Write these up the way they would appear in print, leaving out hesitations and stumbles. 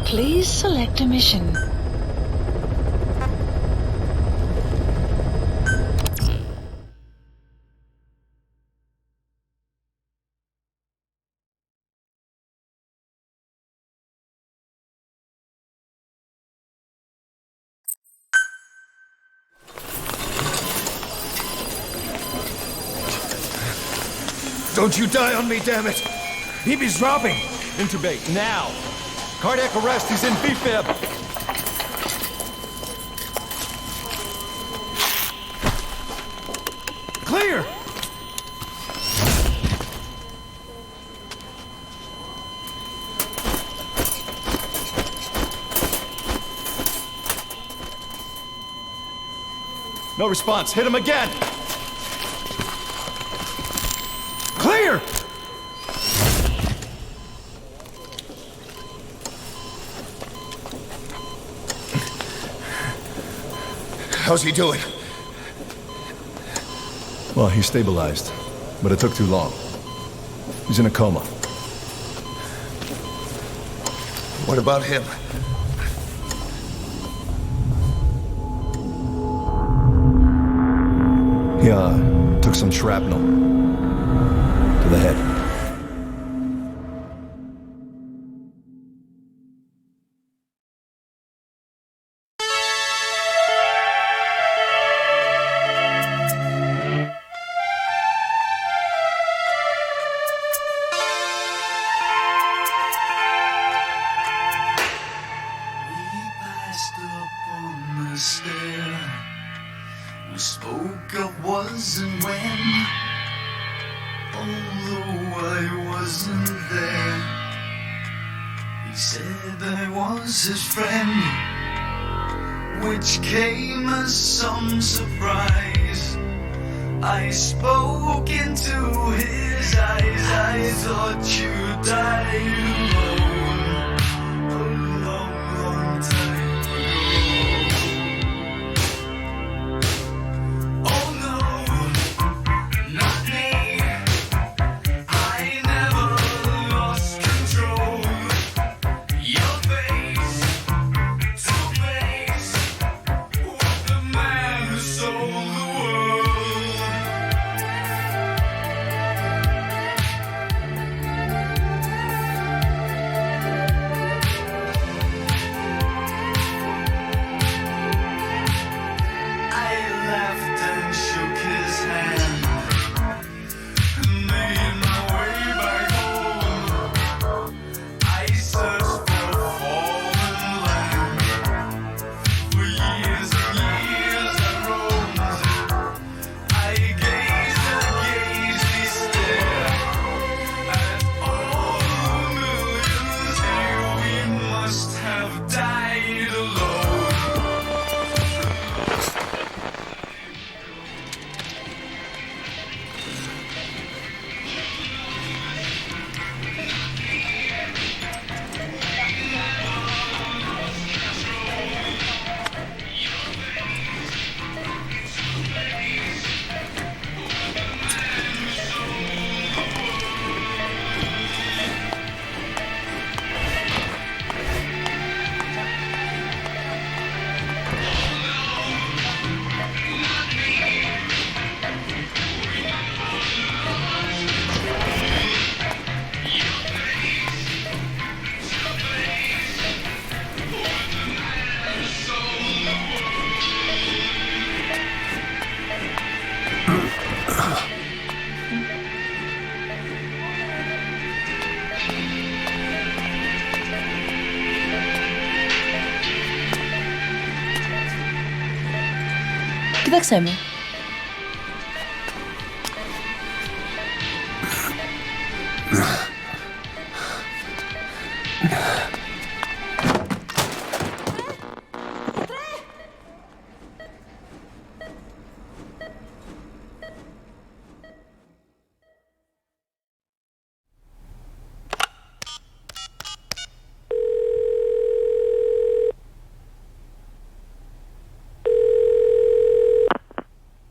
Please select a mission. Don't you die on me, damn it! BB's dropping! Intubate, now! Cardiac arrest, he's in B-fib! Clear! No response, hit him again! Clear! How's he doing? Well, he stabilized, but it took too long. He's in a coma. What about him? He, took some shrapnel. To the head. We spoke of was and when, although I wasn't there. He said I was his friend, which came as some surprise. I spoke into his eyes, I thought you died alone a long, long time ago. Oh no, not me, I never lost control. Your face to face with the man who sold the world. Kita chcemy.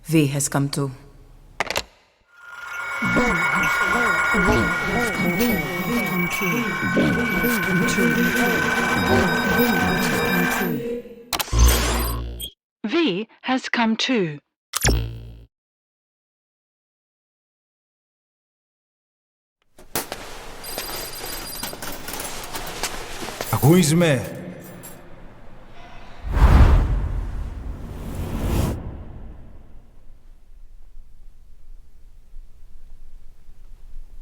V has come to. time 2. Ακούεις με?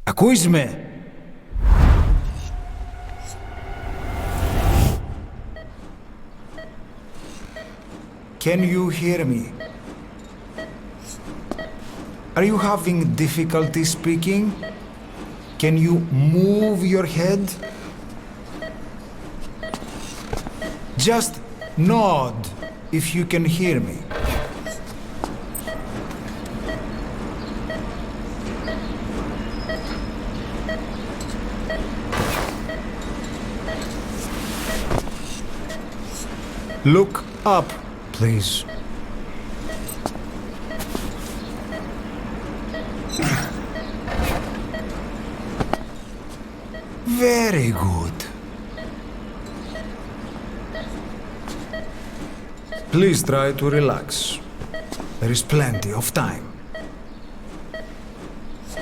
Ακούεις με? Can you hear me? Are you having difficulty speaking? Can you move your head? Just nod if you can hear me. Look up, please. Very good. Please try to relax. There is plenty of time.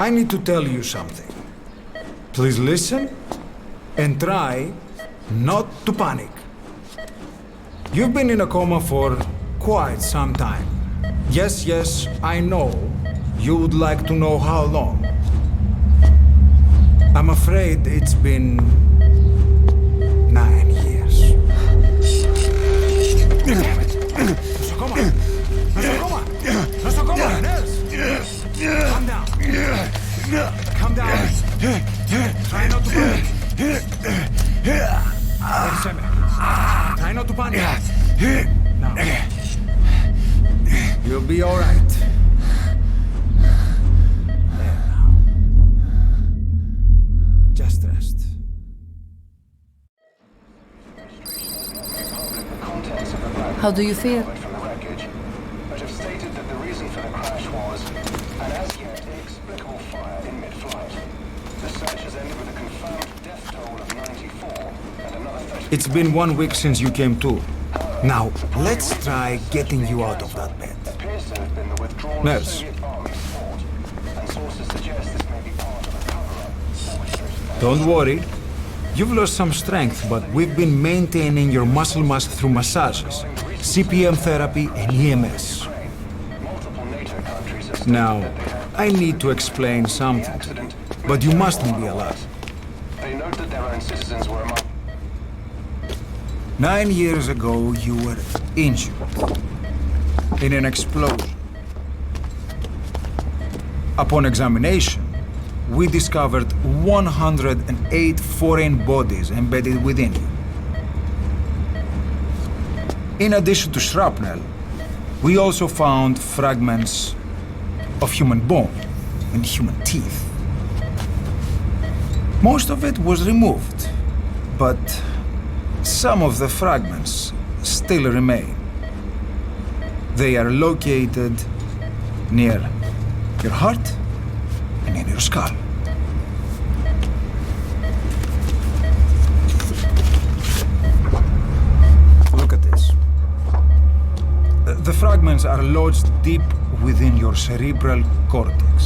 I need to tell you something. Please listen and try not to panic. You've been in a coma for quite some time. Yes, I know. You would like to know how long. I'm afraid it's been 9 years. Damn it! Nosocoma! Nels! Calm down. Calm down. Try not to panic. Try not to panic. Now. You'll be all right. There now. Just rest. How do you feel? From the wreckage, but have stated that the reason for the crash was an as yet inexplicable fire in mid-flight. The search has ended with a confirmed death toll of 94 and another 30. It's been 1 week since you came to. Now, let's try getting you out of that bed. Appears to have been the withdrawal Nurse. of Soviet army support, and sources suggest this may be part of a cover-up for which there is Don't worry. You've lost some strength, but we've been maintaining your muscle mass through massages, CPM therapy, and EMS. multiple NATO countries have Now, I need to explain something to you, but you mustn't be alarmed. They note that their own citizens were among 9 years ago, you were injured in an explosion. Upon examination, we discovered 108 foreign bodies embedded within you. In addition to shrapnel, we also found fragments of human bone and human teeth. Most of it was removed, but some of the fragments still remain. They are located near your heart and in your skull. Look at this. The fragments are lodged deep within your cerebral cortex.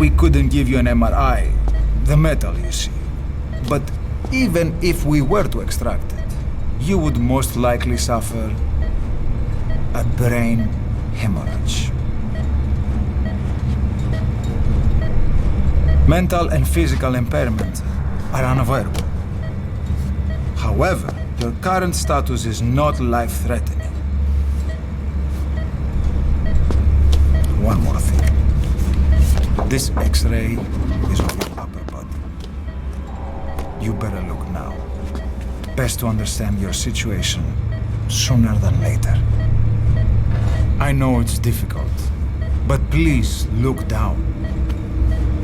We couldn't give you an MRI, the metal, you see. But even if we were to extract it, you would most likely suffer a brain hemorrhage. Mental and physical impairment are unavoidable. However, your current status is not life-threatening. One more thing. This X-ray is of your upper body. You better look now. Best to understand your situation sooner than later. I know it's difficult, but please look down.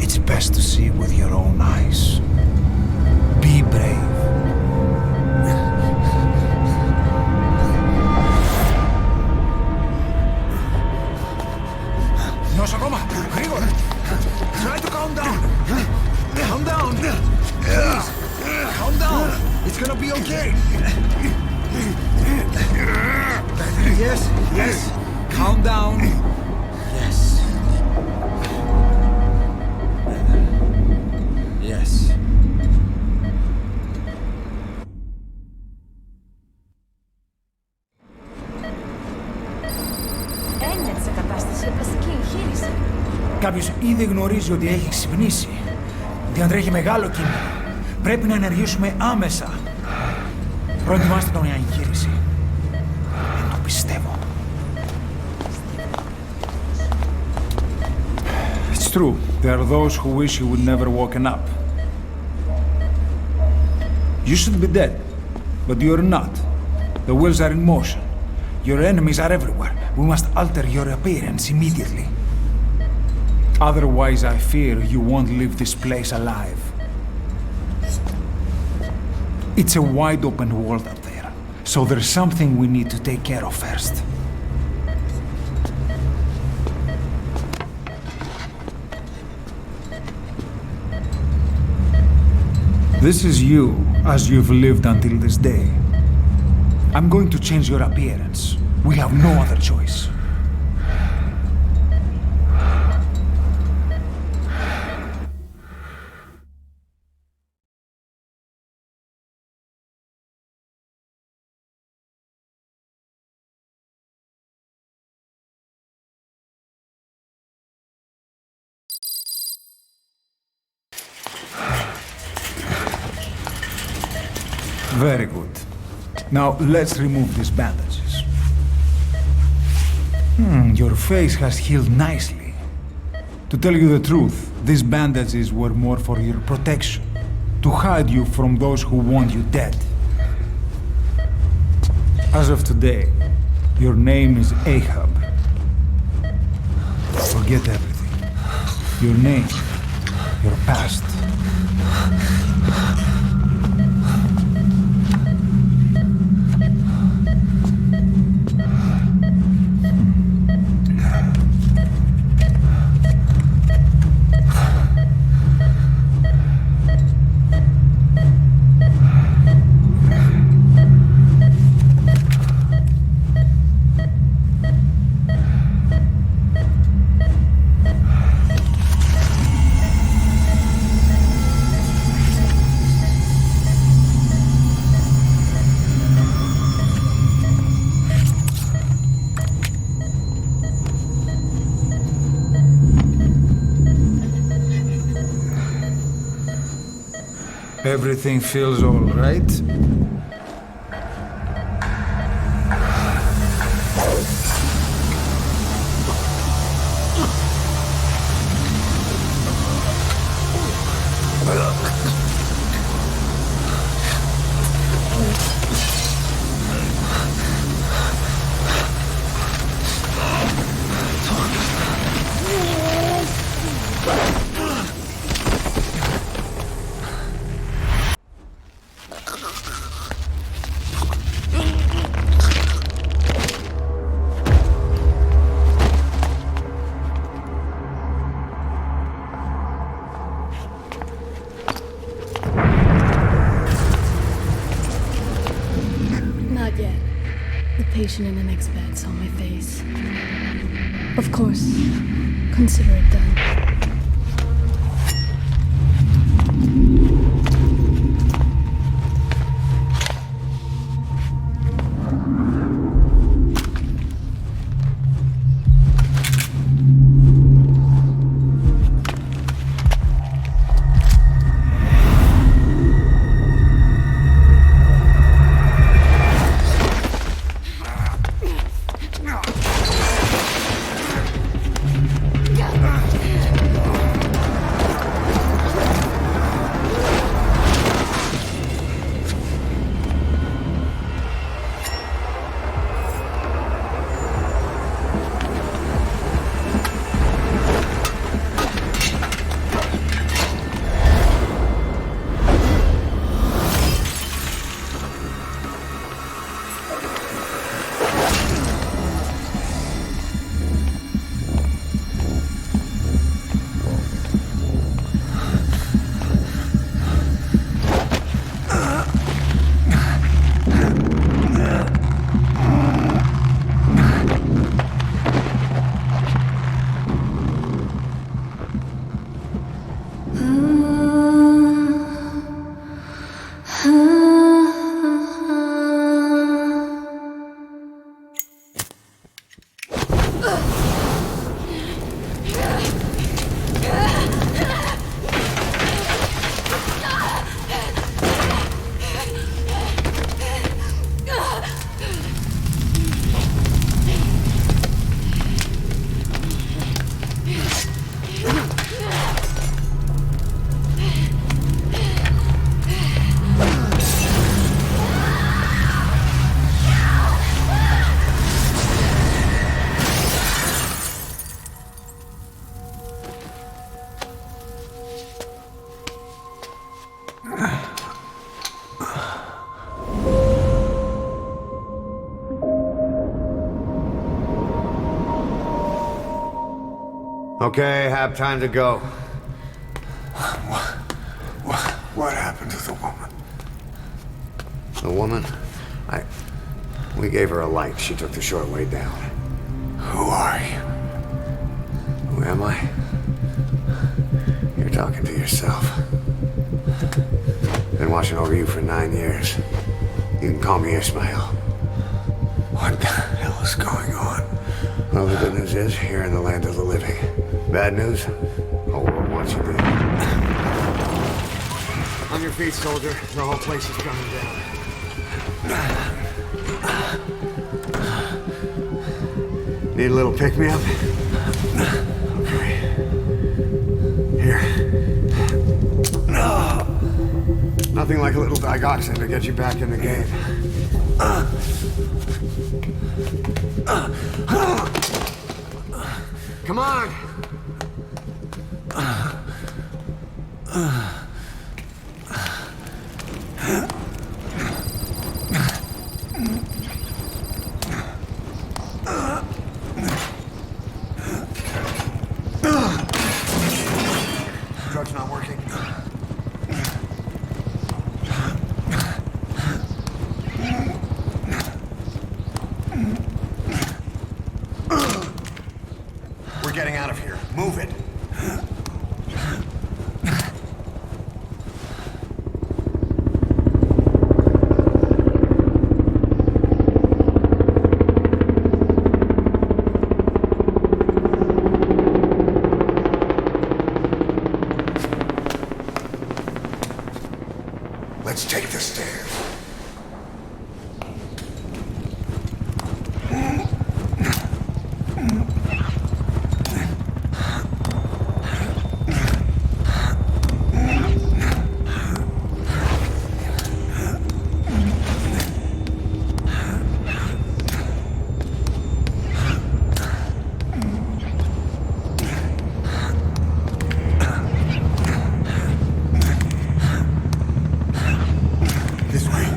It's best to see with your own eyes. Be brave. Nosocoma, γρήγορα. Try to calm down. Calm down. Please. Calm down. It's gonna be okay. Yes, yes. Calm down. Yes. Better. Yes. Ένιωθε σε κατάσταση οπλιστική εγχείρηση. Κάποιος ήδη γνωρίζει ότι έχει ξυπνήσει. Διαντρέχει μεγάλο κίνδυνο. Πρέπει να ενεργήσουμε άμεσα. Προετοιμάστε τον για εγχείρηση. Δεν το πιστεύω. It's true. There are those who wish you would never woken up. You should be dead, but you're not. The wheels are in motion. Your enemies are everywhere. We must alter your appearance immediately. Otherwise, I fear you won't leave this place alive. It's a wide open world up there, so there's something we need to take care of first. This is you, as you've lived until this day. I'm going to change your appearance. We have no other choice. Very good. Now let's remove these bandages. Your face has healed nicely. To tell you the truth, these bandages were more for your protection, to hide you from those who want you dead. As of today, your name is Ahab. Forget everything. Your name, your past. Everything feels all right. Patient in the next bed saw my face. Of course, consider it done. Okay, have time to go. What happened to the woman? The woman? We gave her a light. She took the short way down. Who are you? Who am I? You're talking to yourself. Been watching over you for 9 years. You can call me Ishmael. What the hell is going on? Well, the good news is, you're in the land of the living. Bad news? Whole world wants you dead. On your feet, soldier. The whole place is coming down. Need a little pick-me-up? Okay. Here. Nothing like a little digoxin to get you back in the game. Come on! Drug's not working. We're getting out of here. Move it. Let's take the stairs. This way.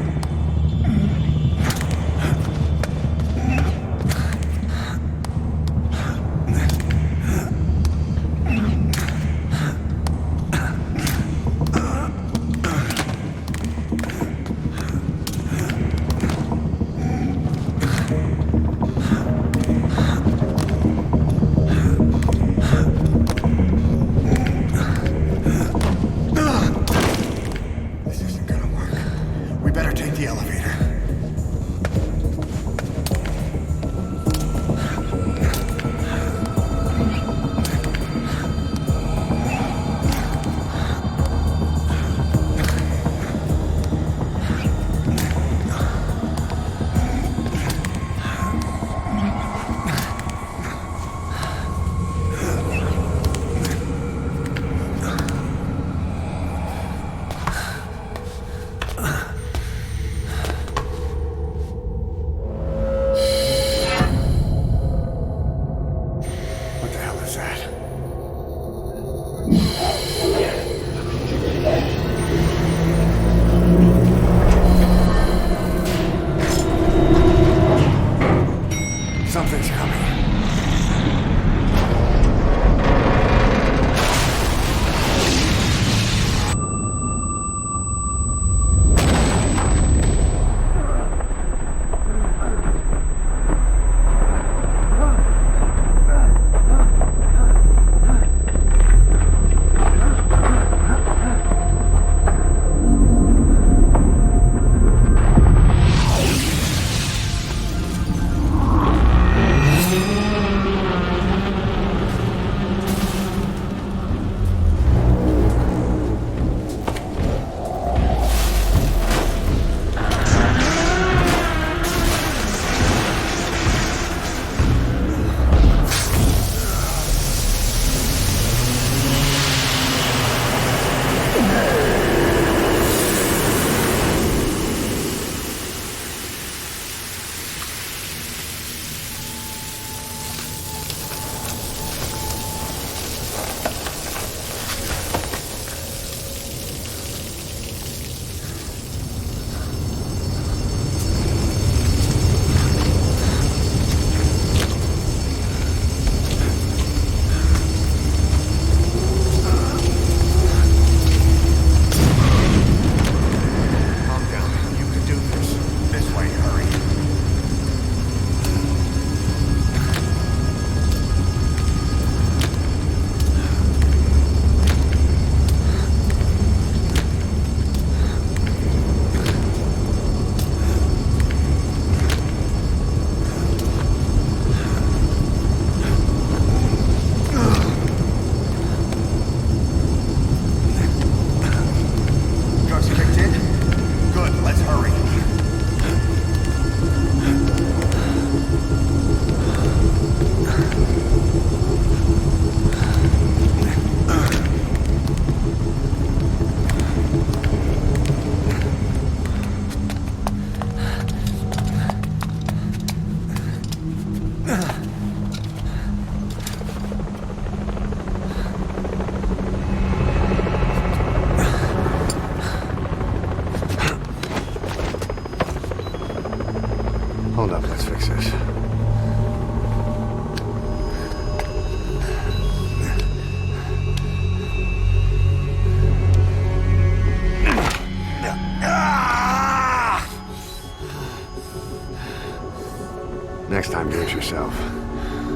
Next time, do it yourself.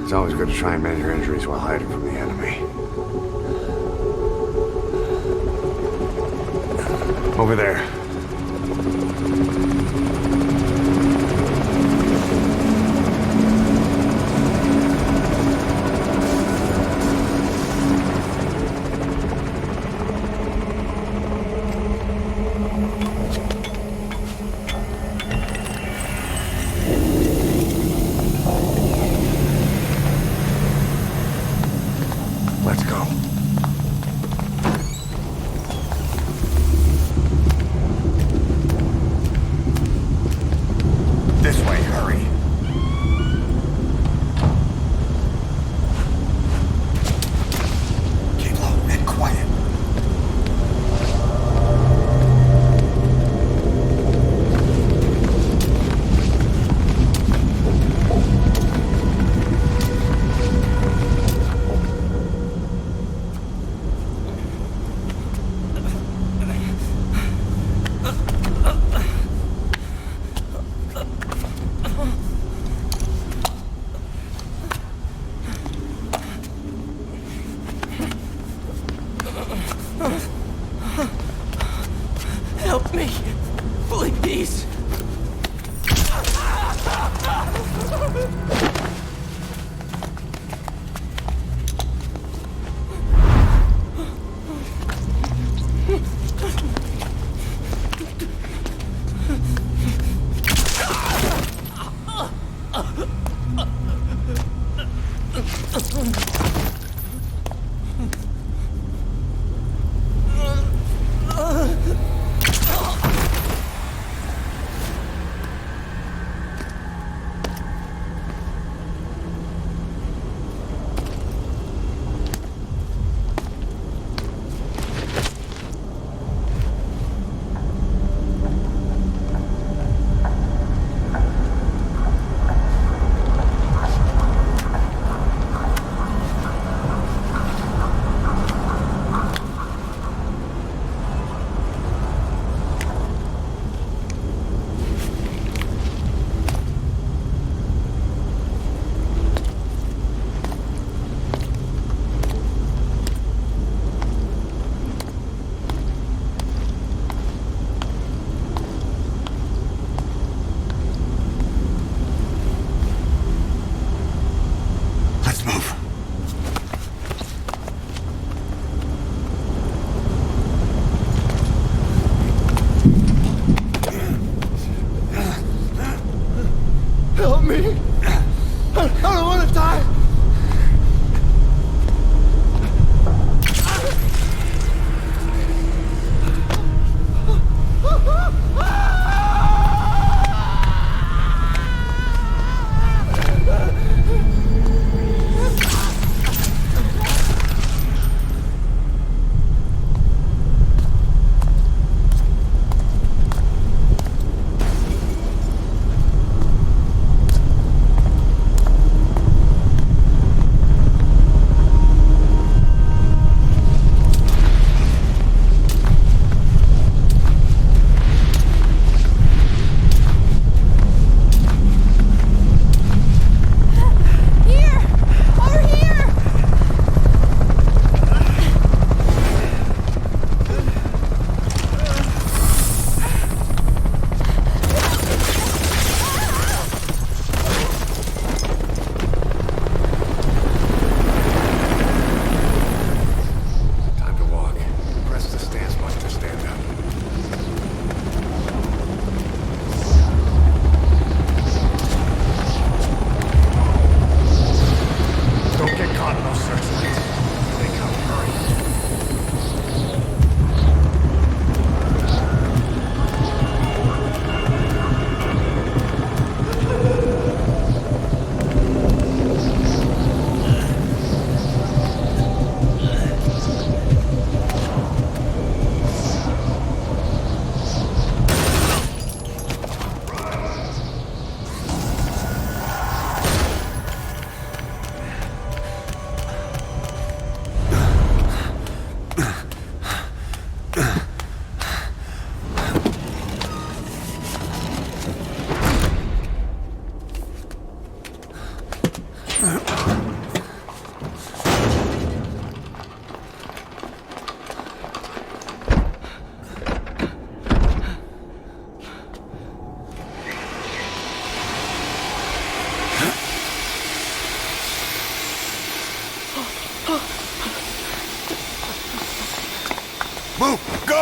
It's always good to try and mend your injuries while hiding from the enemy. Over there. Let's go. This way, hurry. Keep low and quiet. Help me, please. Let's move. Help me! I don't want to die!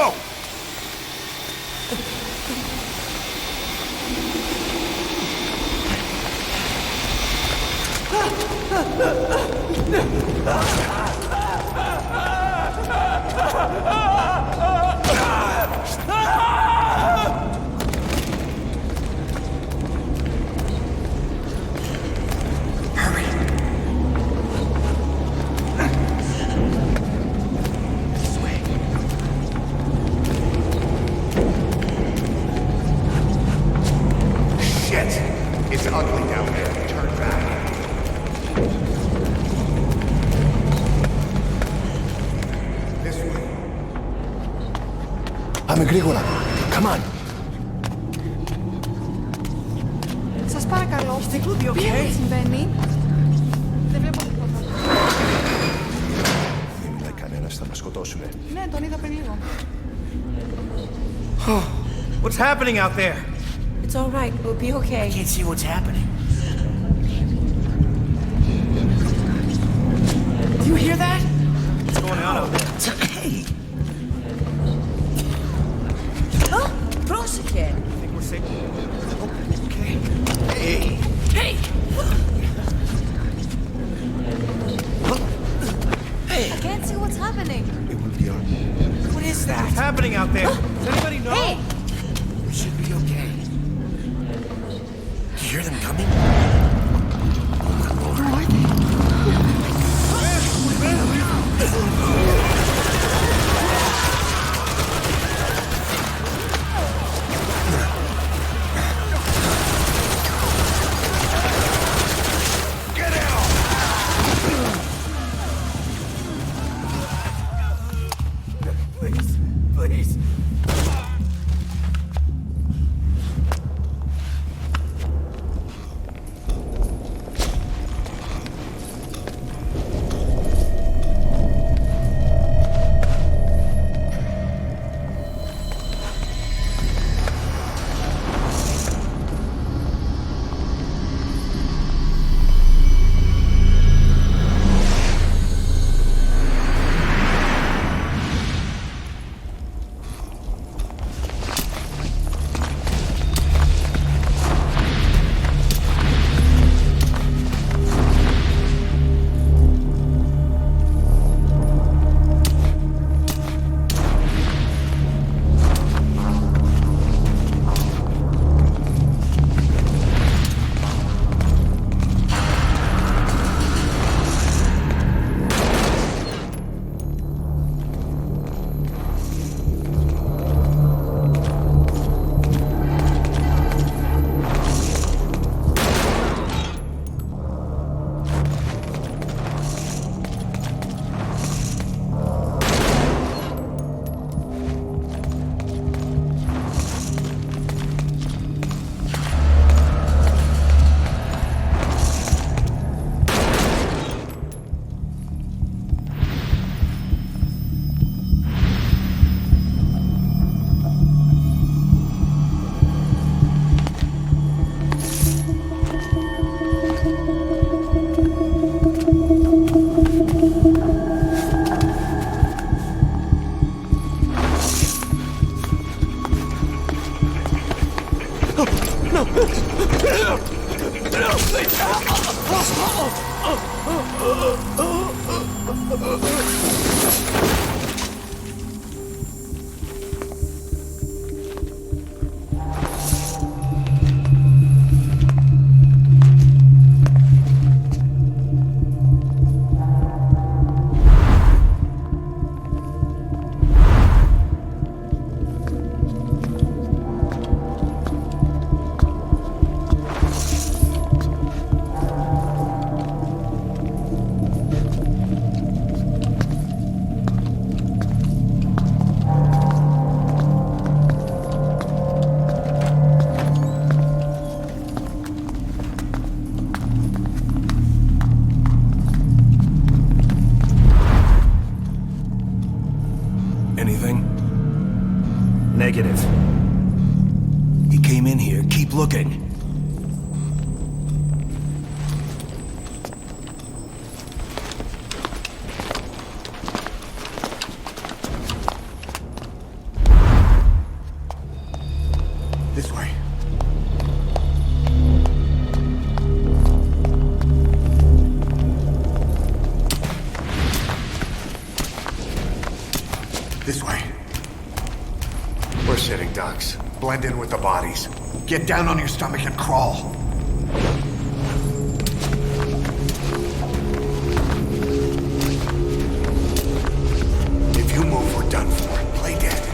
Go! It's ugly down there. Turn back. This way. Πάμε γρήγορα. Come on. Σας παρακαλώ. Τι συμβαίνει? Δεν βλέπω τίποτα. Δεν μιλάει κανένας, θα μας σκοτώσουνε. Ναι, τον είδα πριν λίγο. What's happening out there? It's all right. We'll be okay. I can't see what's happening. Do you hear that? What's going on out there? Hey! Πρόσεχε. I think we're safe. Okay. Hey! Hey! Hey! I can't see what's happening. It will be on. What is that? What's happening out there? Does anybody know? Hey! We should be okay. You hear them coming? Please, please. Anything? Negative. He came in here. Keep looking. This way. This way. We're sitting ducks. Blend in with the bodies. Get down on your stomach and crawl. If you move, we're done for. Play dead.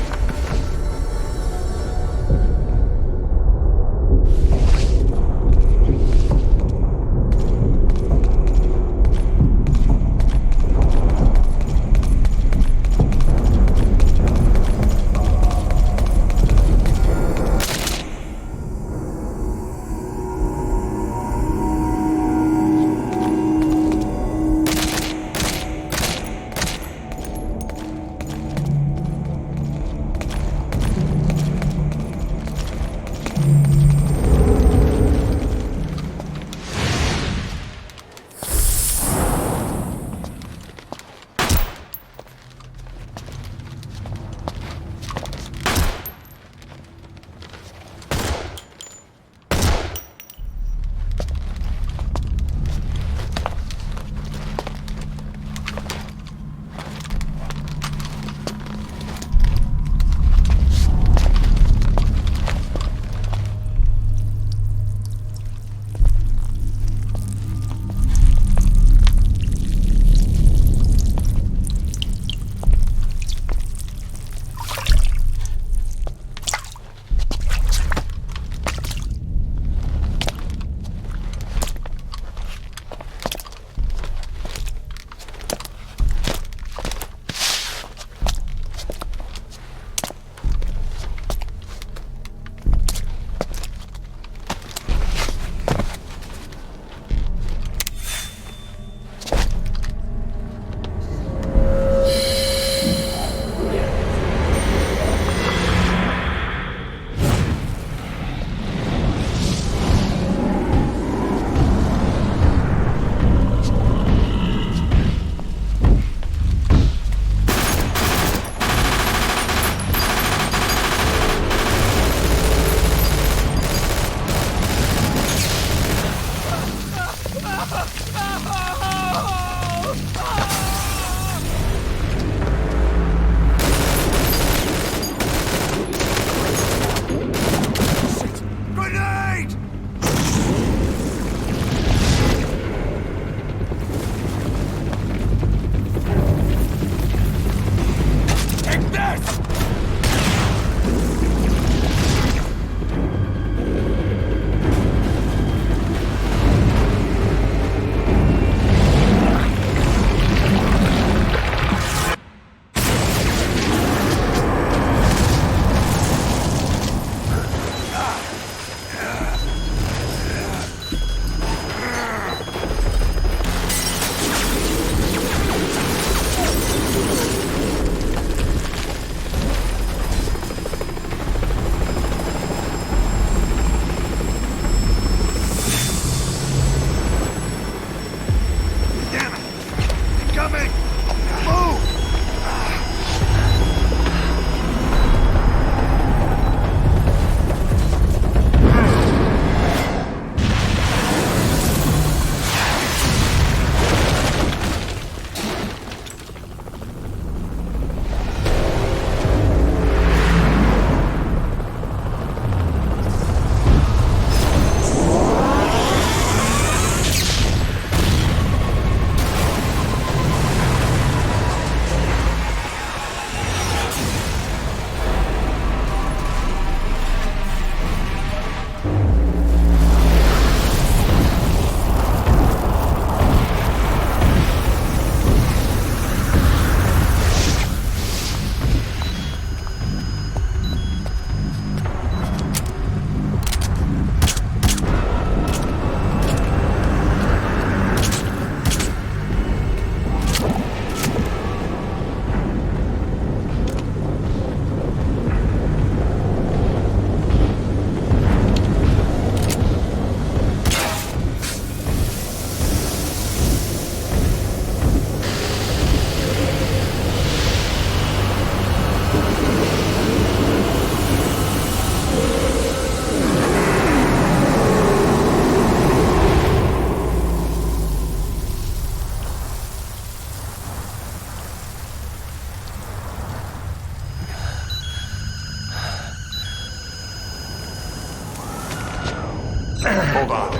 Hold on.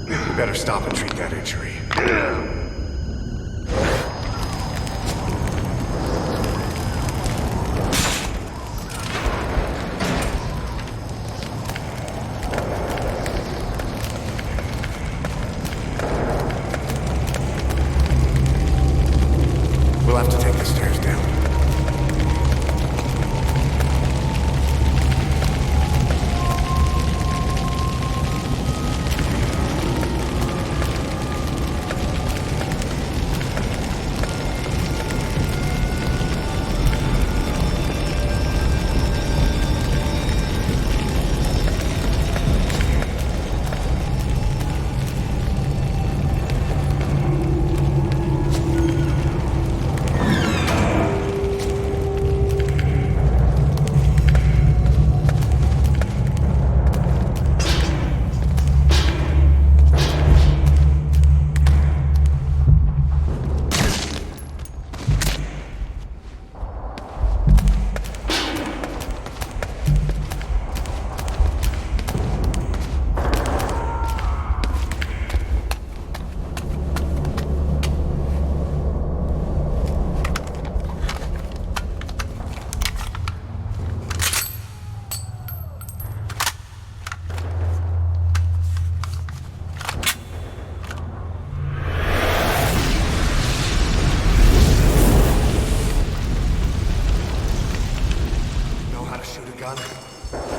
You better stop and treat that injury. We'll have to take the stairs down.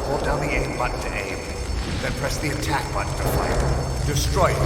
Hold down the aim button to aim, then press the attack button to fire. Destroy it.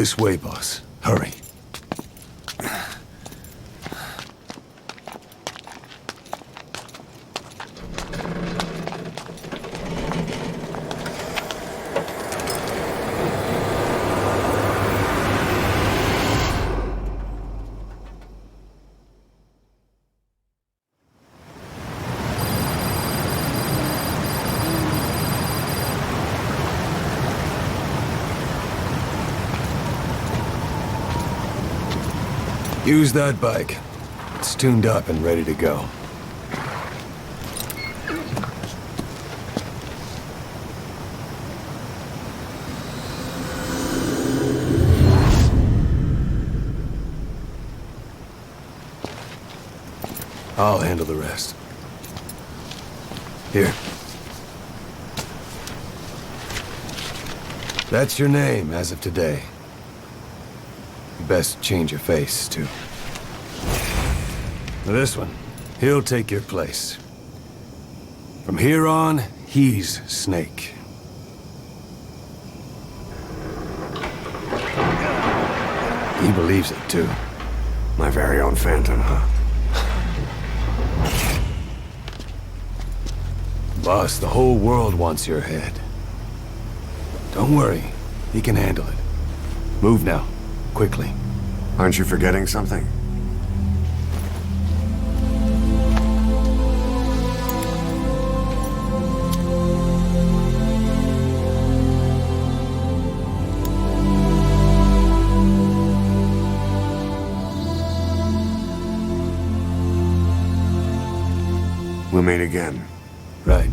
This way, boss. Hurry. Use that bike. It's tuned up and ready to go. I'll handle the rest. Here. That's your name as of today. Best change your face, too. This one, he'll take your place. From here on, he's Snake. He believes it, too. My very own Phantom, huh? Boss, the whole world wants your head. Don't worry, he can handle it. Move now. Quickly. Aren't you forgetting something? We'll meet again. Right.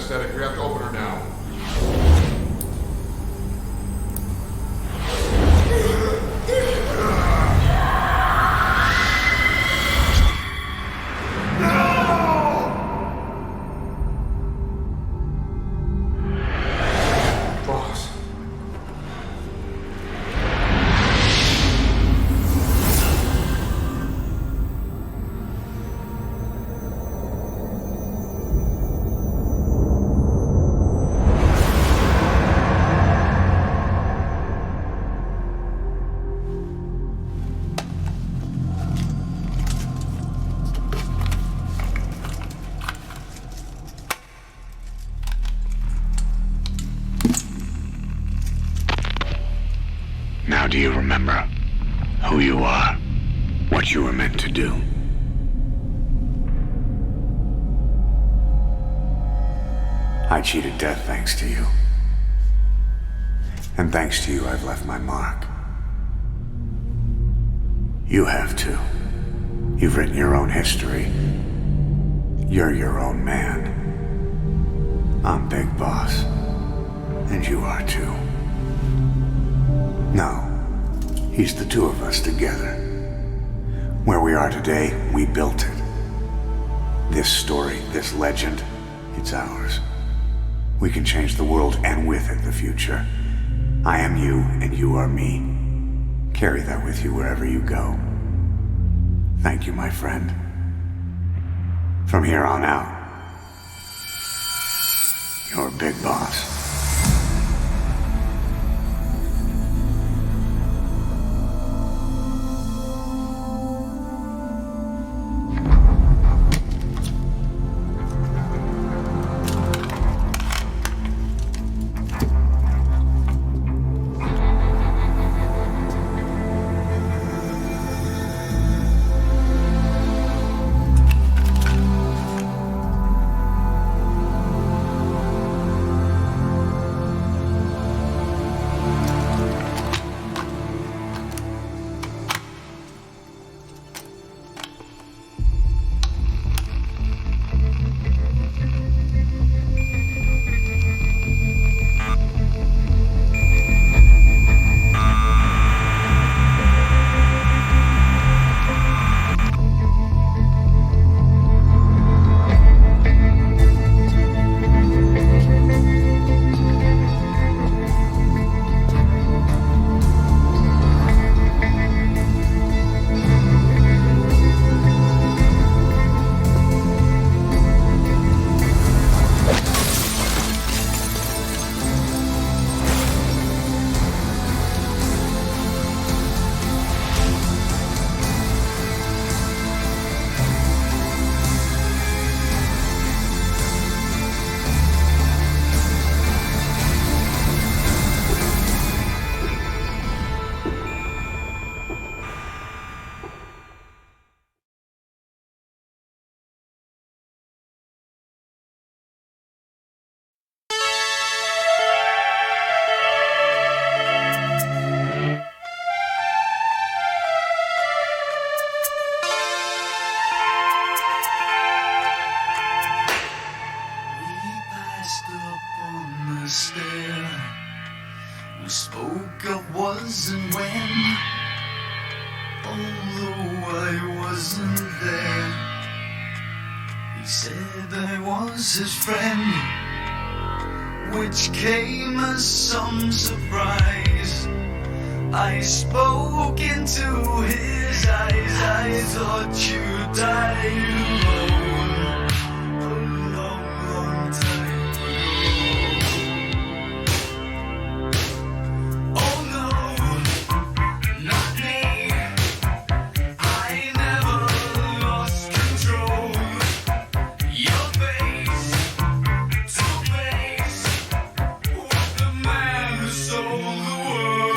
anesthetic. We have to open her now. Boss. Now do you remember who you are, what you were meant to do? I cheated death thanks to you. And thanks to you, I've left my mark. You have too. You've written your own history. You're your own man. I'm Big Boss. And you are too. No, he's the two of us together. Where we are today, we built it. This story, this legend, it's ours. We can change the world and with it the future. I am you and you are me. Carry that with you wherever you go. Thank you, my friend. From here on out, you're Big Boss. We spoke of was and when, although I wasn't there. He said I was his friend, which came as some surprise. I spoke into his eyes, I thought you died alone a long, long time ago. Oh no, not me, I never lost control. Your face to face with the man who sold the world.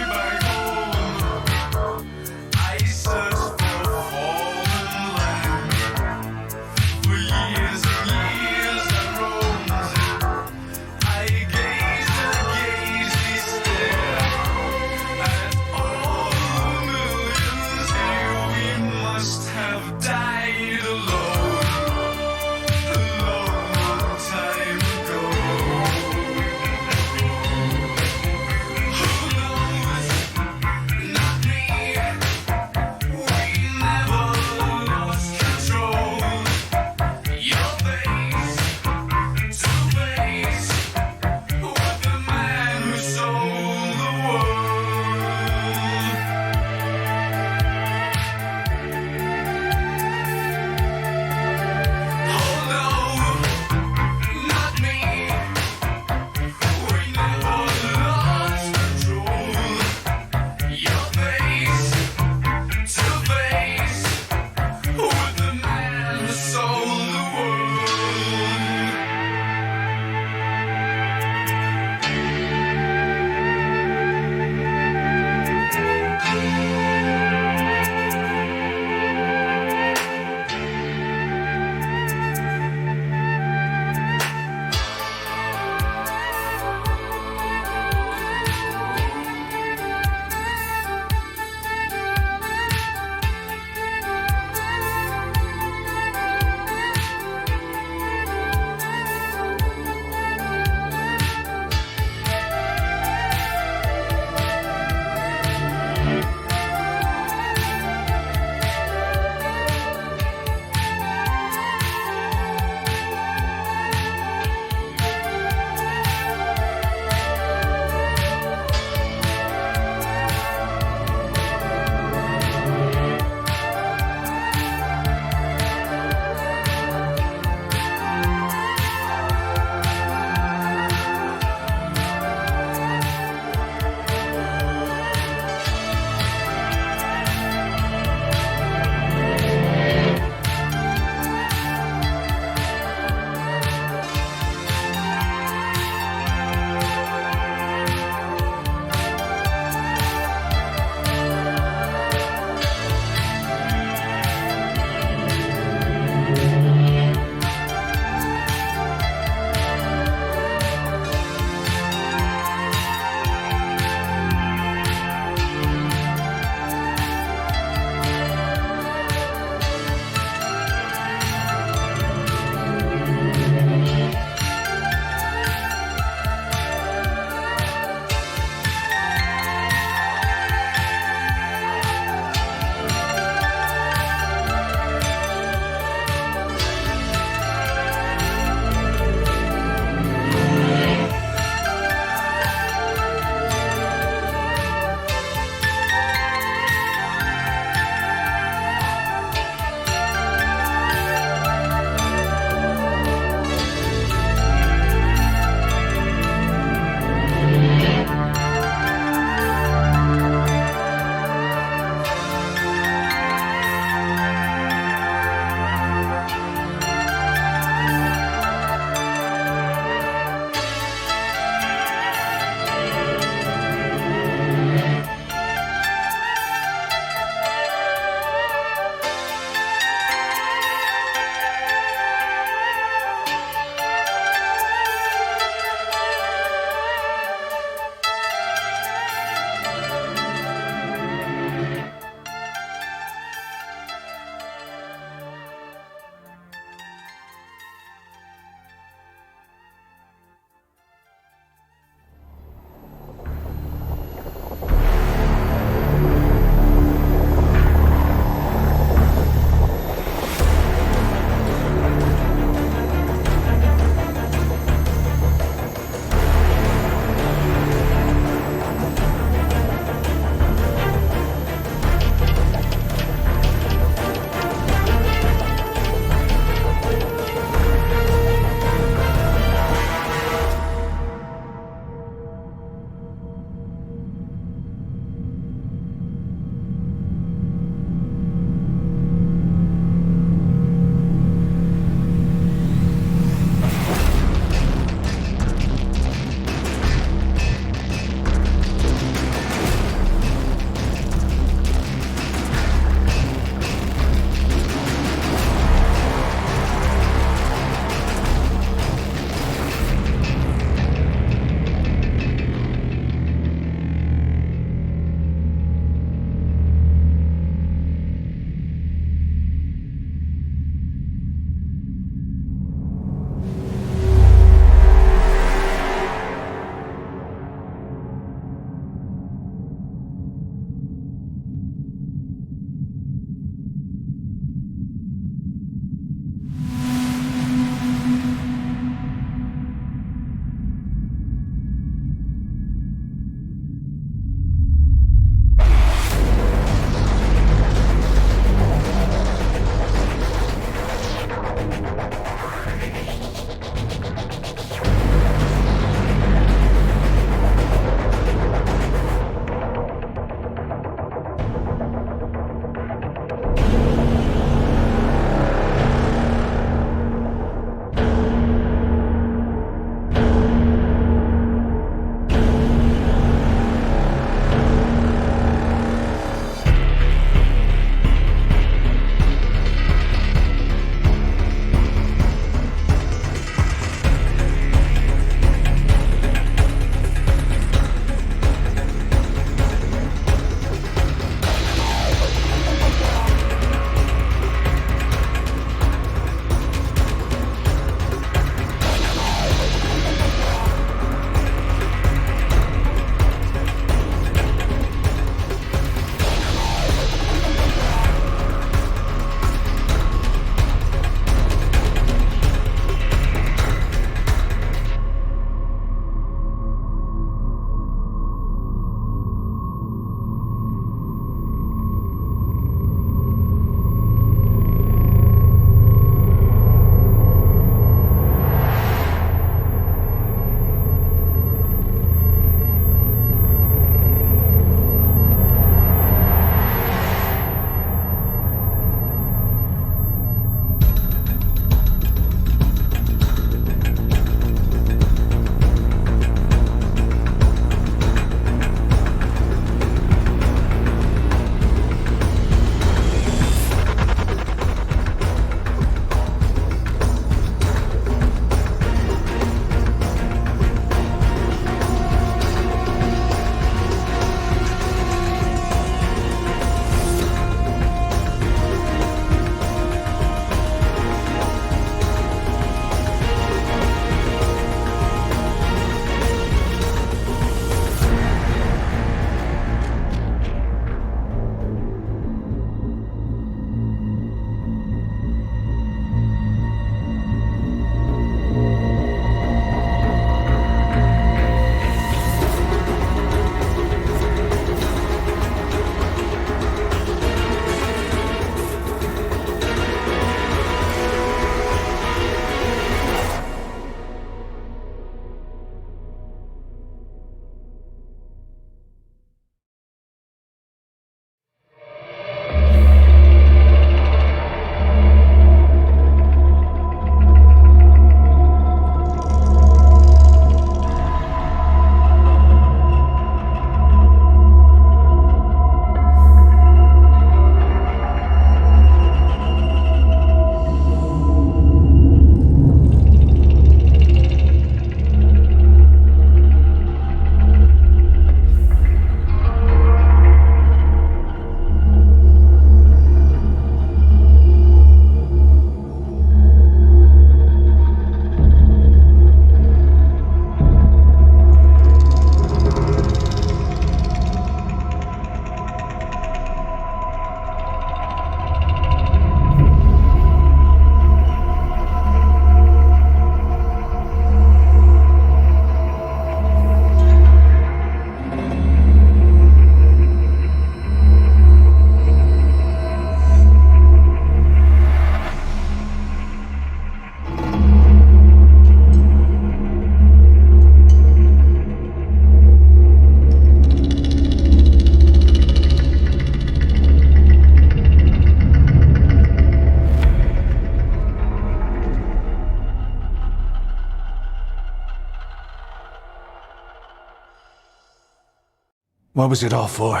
What was it all for?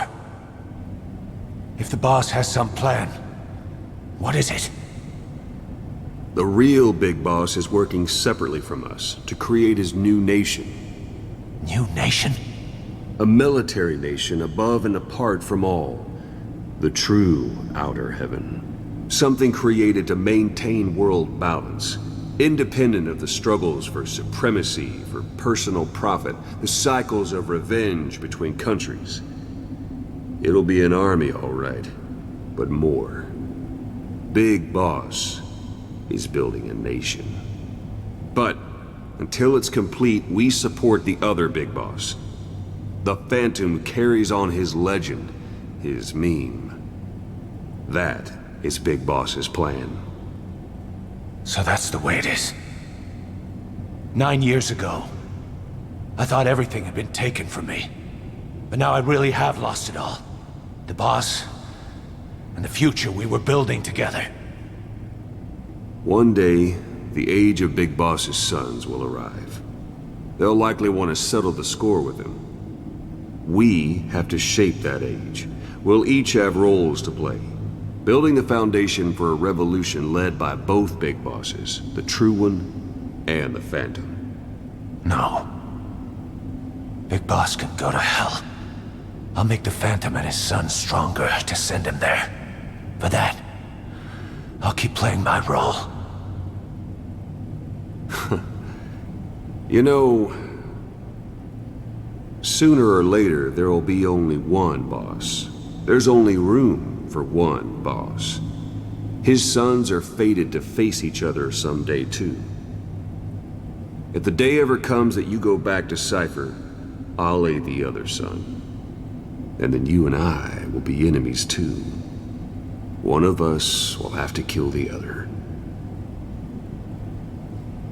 If the boss has some plan, what is it? The real Big Boss is working separately from us to create his new nation. New nation? A military nation above and apart from all. The true outer heaven. Something created to maintain world balance. Independent of the struggles for supremacy, for personal profit, the cycles of revenge between countries. It'll be an army, all right, but more. Big Boss is building a nation. But until it's complete, we support the other Big Boss. The Phantom carries on his legend, his meme. That is Big Boss's plan. So that's the way it is. 9 years ago, I thought everything had been taken from me. But now I really have lost it all. The boss, and the future we were building together. One day, the age of Big Boss's sons will arrive. They'll likely want to settle the score with him. We have to shape that age. We'll each have roles to play. Building the foundation for a revolution led by both Big Bosses, the True One and the Phantom. No. Big Boss can go to hell. I'll make the Phantom and his son stronger to send him there. For that, I'll keep playing my role. You know, sooner or later there will be only one boss. There's only room for one boss. His sons are fated to face each other someday too. If the day ever comes that you go back to Cypher, I'll aid the other son. And then you and I will be enemies too. One of us will have to kill the other.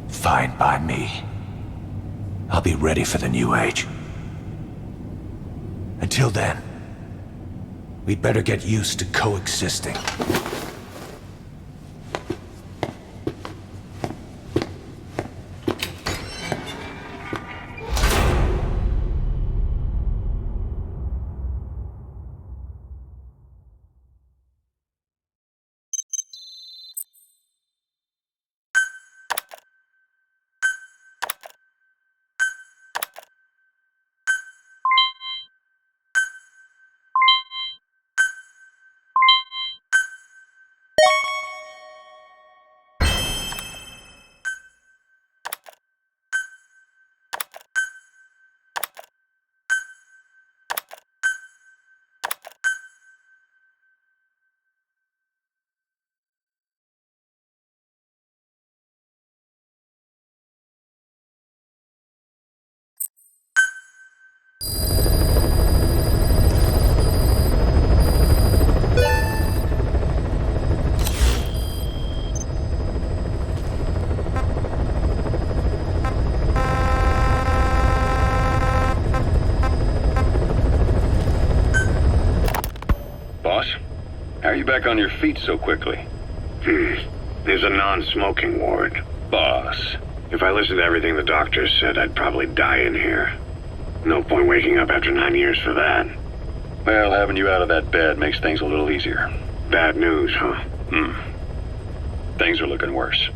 Fine by me. I'll be ready for the new age. Until then, we'd better get used to coexisting. Back on your feet so quickly? There's a non-smoking ward. Boss. If I listened to everything the doctors said, I'd probably die in here. No point waking up after 9 years for that. Well, having you out of that bed makes things a little easier. Bad news, huh? Things are looking worse.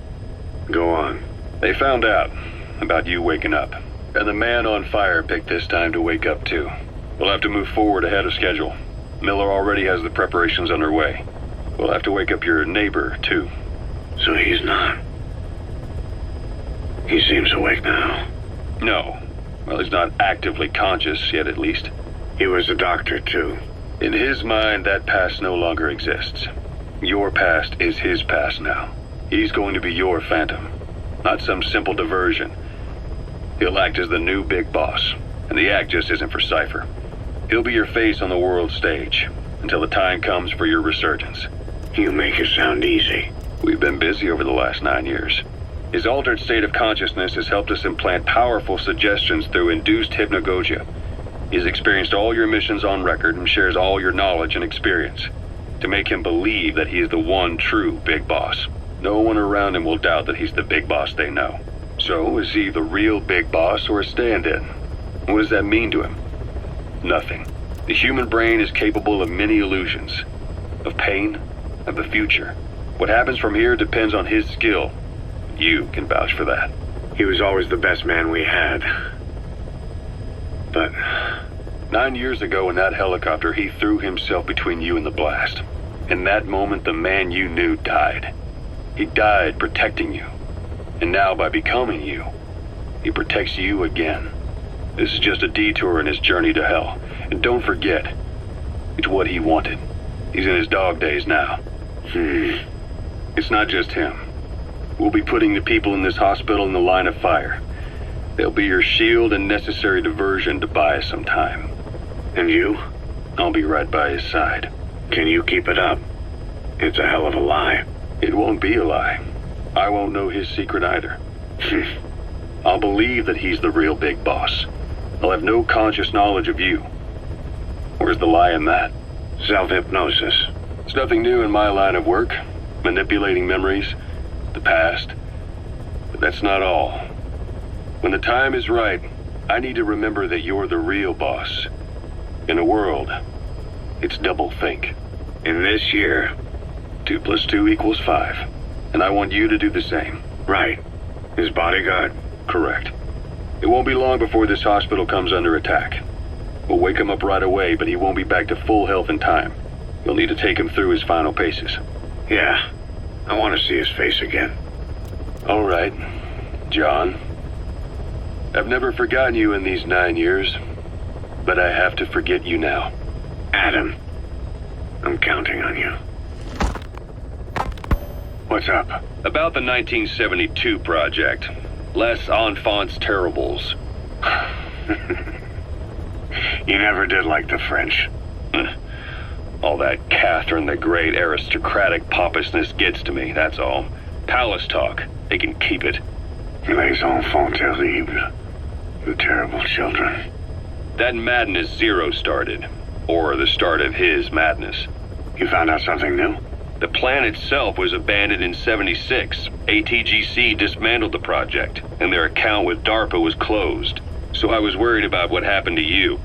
Go on. They found out about you waking up. And the man on fire picked this time to wake up too. We'll have to move forward ahead of schedule. Miller already has the preparations underway. We'll have to wake up your neighbor, too. So he's not... He seems awake now. No. Well, he's not actively conscious yet, at least. He was a doctor, too. In his mind, that past no longer exists. Your past is his past now. He's going to be your Phantom, not some simple diversion. He'll act as the new Big Boss, and the act just isn't for Cypher. He'll be your face on the world stage, until the time comes for your resurgence. You make it sound easy. We've been busy over the last 9 years. His altered state of consciousness has helped us implant powerful suggestions through induced hypnagogia. He's experienced all your missions on record and shares all your knowledge and experience, to make him believe that he is the one true Big Boss. No one around him will doubt that he's the Big Boss they know. So, is he the real Big Boss or a stand-in? What does that mean to him? Nothing. The human brain is capable of many illusions. Of pain, of the future. What happens from here depends on his skill. You can vouch for that. He was always the best man we had. But 9 years ago in that helicopter, he threw himself between you and the blast. In that moment, the man you knew died. He died protecting you. And now, by becoming you, he protects you again. This is just a detour in his journey to hell. And don't forget, it's what he wanted. He's in his dog days now. It's not just him. We'll be putting the people in this hospital in the line of fire. They'll be your shield and necessary diversion to buy us some time. And you? I'll be right by his side. Can you keep it up? It's a hell of a lie. It won't be a lie. I won't know his secret either. I'll believe that he's the real big boss. I'll have no conscious knowledge of you. Where's the lie in that? Self-hypnosis. It's nothing new in my line of work. Manipulating memories, the past. But that's not all. When the time is right, I need to remember that you're the real boss. In a world, it's double think. In this year, 2 + 2 = 5. And I want you to do the same. Right. His bodyguard? Correct. It won't be long before this hospital comes under attack. We'll wake him up right away, but he won't be back to full health in time. You'll need to take him through his final paces. Yeah. I want to see his face again. All right, John. I've never forgotten you in these 9 years, but I have to forget you now. Adam, I'm counting on you. What's up? About the 1972 project. Les Enfants Terribles. You never did like the French. All that Catherine the Great aristocratic pompousness gets to me, that's all. Palace talk. They can keep it. Les enfants terribles. The terrible children. That madness Zero started. Or the start of his madness. You found out something new? The plan itself was abandoned in '76. ATGC dismantled the project, and their account with DARPA was closed. So I was worried about what happened to you.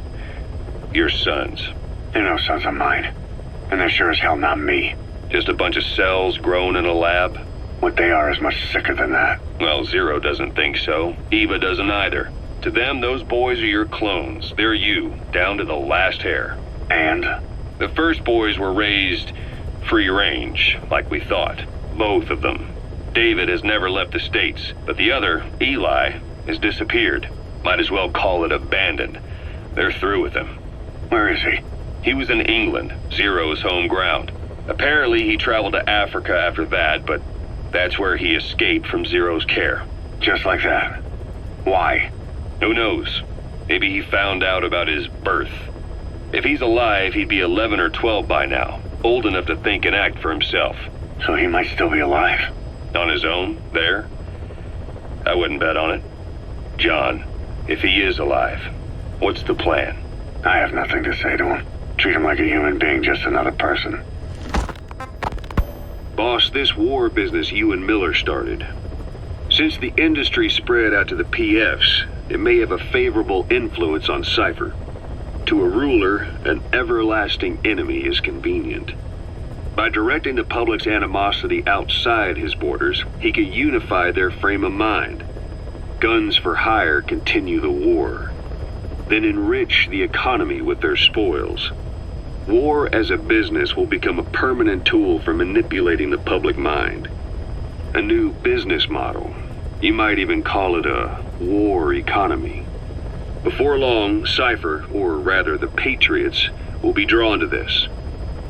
Your sons. They're no sons of mine. And they're sure as hell not me. Just a bunch of cells grown in a lab? What they are is much sicker than that. Well, Zero doesn't think so. Eva doesn't either. To them, those boys are your clones. They're you, down to the last hair. And? The first boys were raised free range, like we thought. Both of them. David has never left the States, but the other, Eli, has disappeared. Might as well call it abandoned. They're through with him. Where is he? He was in England, Zero's home ground. Apparently he traveled to Africa after that, but that's where he escaped from Zero's care. Just like that? Why? Who knows? Maybe he found out about his birth. If he's alive, he'd be 11 or 12 by now, old enough to think and act for himself. So he might still be alive? On his own, there? I wouldn't bet on it. John, if he is alive, what's the plan? I have nothing to say to him. Treat him like a human being, just another person. Boss, this war business you and Miller started. Since the industry spread out to the PFs, it may have a favorable influence on Cypher. To a ruler, an everlasting enemy is convenient. By directing the public's animosity outside his borders, he can unify their frame of mind. Guns for hire continue the war, then enrich the economy with their spoils. War as a business will become a permanent tool for manipulating the public mind. A new business model. You might even call it a war economy. Before long, Cypher, or rather the Patriots, will be drawn to this.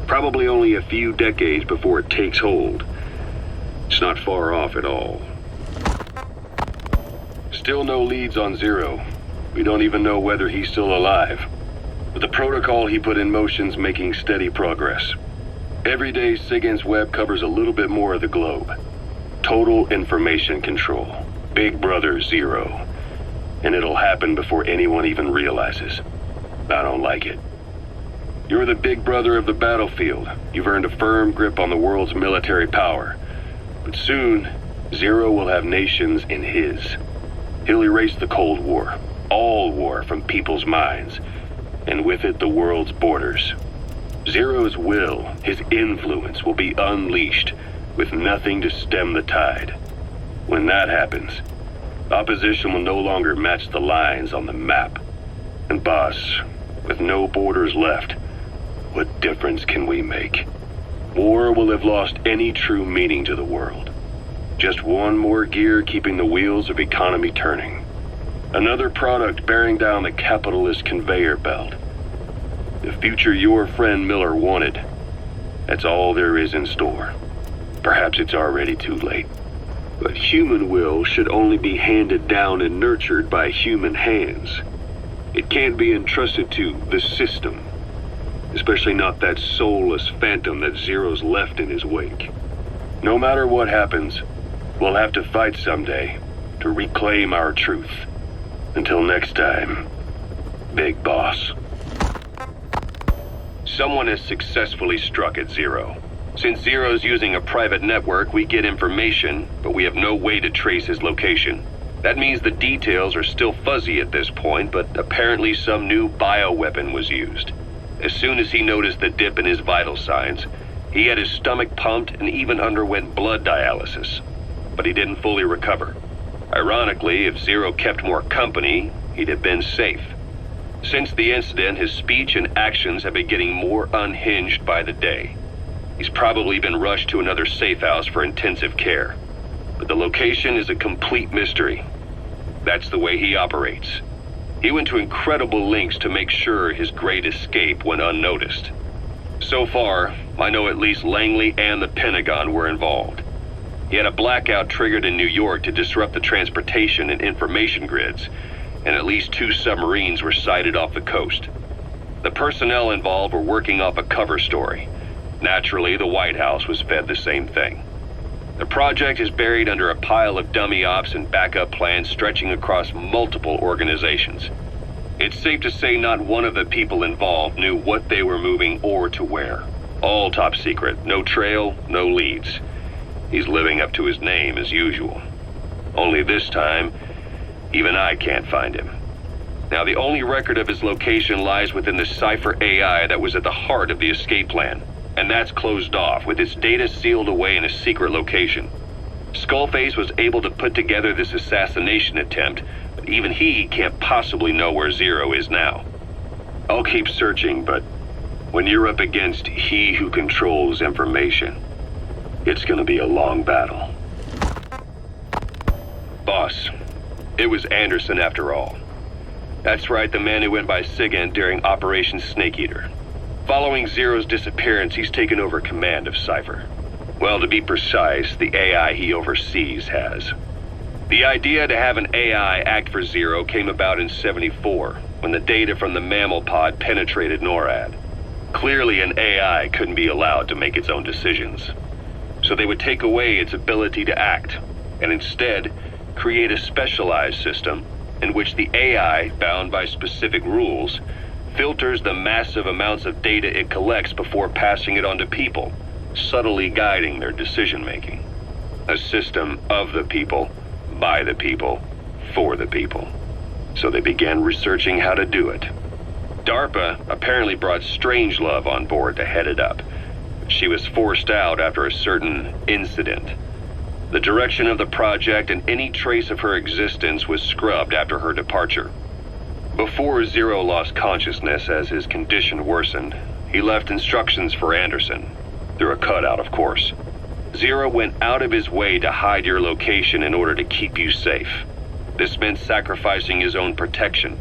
Probably only a few decades before it takes hold. It's not far off at all. Still no leads on Zero. We don't even know whether he's still alive. But the protocol he put in motion's making steady progress. Every day, SIGINT's web covers a little bit more of the globe. Total information control. Big Brother Zero. And it'll happen before anyone even realizes. I don't like it. You're the big brother of the battlefield. You've earned a firm grip on the world's military power. But soon, Zero will have nations in his. He'll erase the Cold War. All war from people's minds. and with it the world's borders. Zero's will, his influence, will be unleashed, with nothing to stem the tide. When that happens, opposition will no longer match the lines on the map. And boss, with no borders left, what difference can we make? War will have lost any true meaning to the world. Just one more gear keeping the wheels of economy turning. Another product bearing down the capitalist conveyor belt. The future your friend Miller wanted. That's all there is in store. Perhaps it's already too late. But human will should only be handed down and nurtured by human hands. It can't be entrusted to the system. Especially not that soulless phantom that Zero's left in his wake. No matter what happens, we'll have to fight someday to reclaim our truth. Until next time, Big Boss. Someone has successfully struck at Zero. Since Zero's using a private network, we get information, but we have no way to trace his location. That means the details are still fuzzy at this point, but apparently some new bioweapon was used. As soon as he noticed the dip in his vital signs, he had his stomach pumped and even underwent blood dialysis. But he didn't fully recover. Ironically, if Zero kept more company, he'd have been safe. Since the incident, his speech and actions have been getting more unhinged by the day. He's probably been rushed to another safe house for intensive care. But the location is a complete mystery. That's the way he operates. He went to incredible lengths to make sure his great escape went unnoticed. So far, I know at least Langley and the Pentagon were involved. He had a blackout triggered in New York to disrupt the transportation and information grids, and at least 2 submarines were sighted off the coast. The personnel involved were working off a cover story. Naturally, the White House was fed the same thing. The project is buried under a pile of dummy ops and backup plans stretching across multiple organizations. It's safe to say not one of the people involved knew what they were moving or to where. All top secret, no trail, no leads. He's living up to his name as usual. Only this time, even I can't find him. Now, the only record of his location lies within the Cypher AI that was at the heart of the escape plan. And that's closed off, with its data sealed away in a secret location. Skullface was able to put together this assassination attempt, but even he can't possibly know where Zero is now. I'll keep searching, but when you're up against he who controls information, it's gonna be a long battle. Boss, it was Anderson after all. That's right, the man who went by Sigint during Operation Snake Eater. Following Zero's disappearance, he's taken over command of Cypher. Well, to be precise, the AI he oversees has. The idea to have an AI act for Zero came about in '74, when the data from the mammal pod penetrated NORAD. Clearly, an AI couldn't be allowed to make its own decisions. So they would take away its ability to act, and instead create a specialized system in which the AI, bound by specific rules, filters the massive amounts of data it collects before passing it on to people, subtly guiding their decision-making. A system of the people, by the people, for the people. So they began researching how to do it. DARPA apparently brought Strangelove on board to head it up. She was forced out after a certain incident. The direction of the project and any trace of her existence was scrubbed after her departure. Before Zero lost consciousness as his condition worsened, he left instructions for Anderson. Through a cutout, of course. Zero went out of his way to hide your location in order to keep you safe. This meant sacrificing his own protection.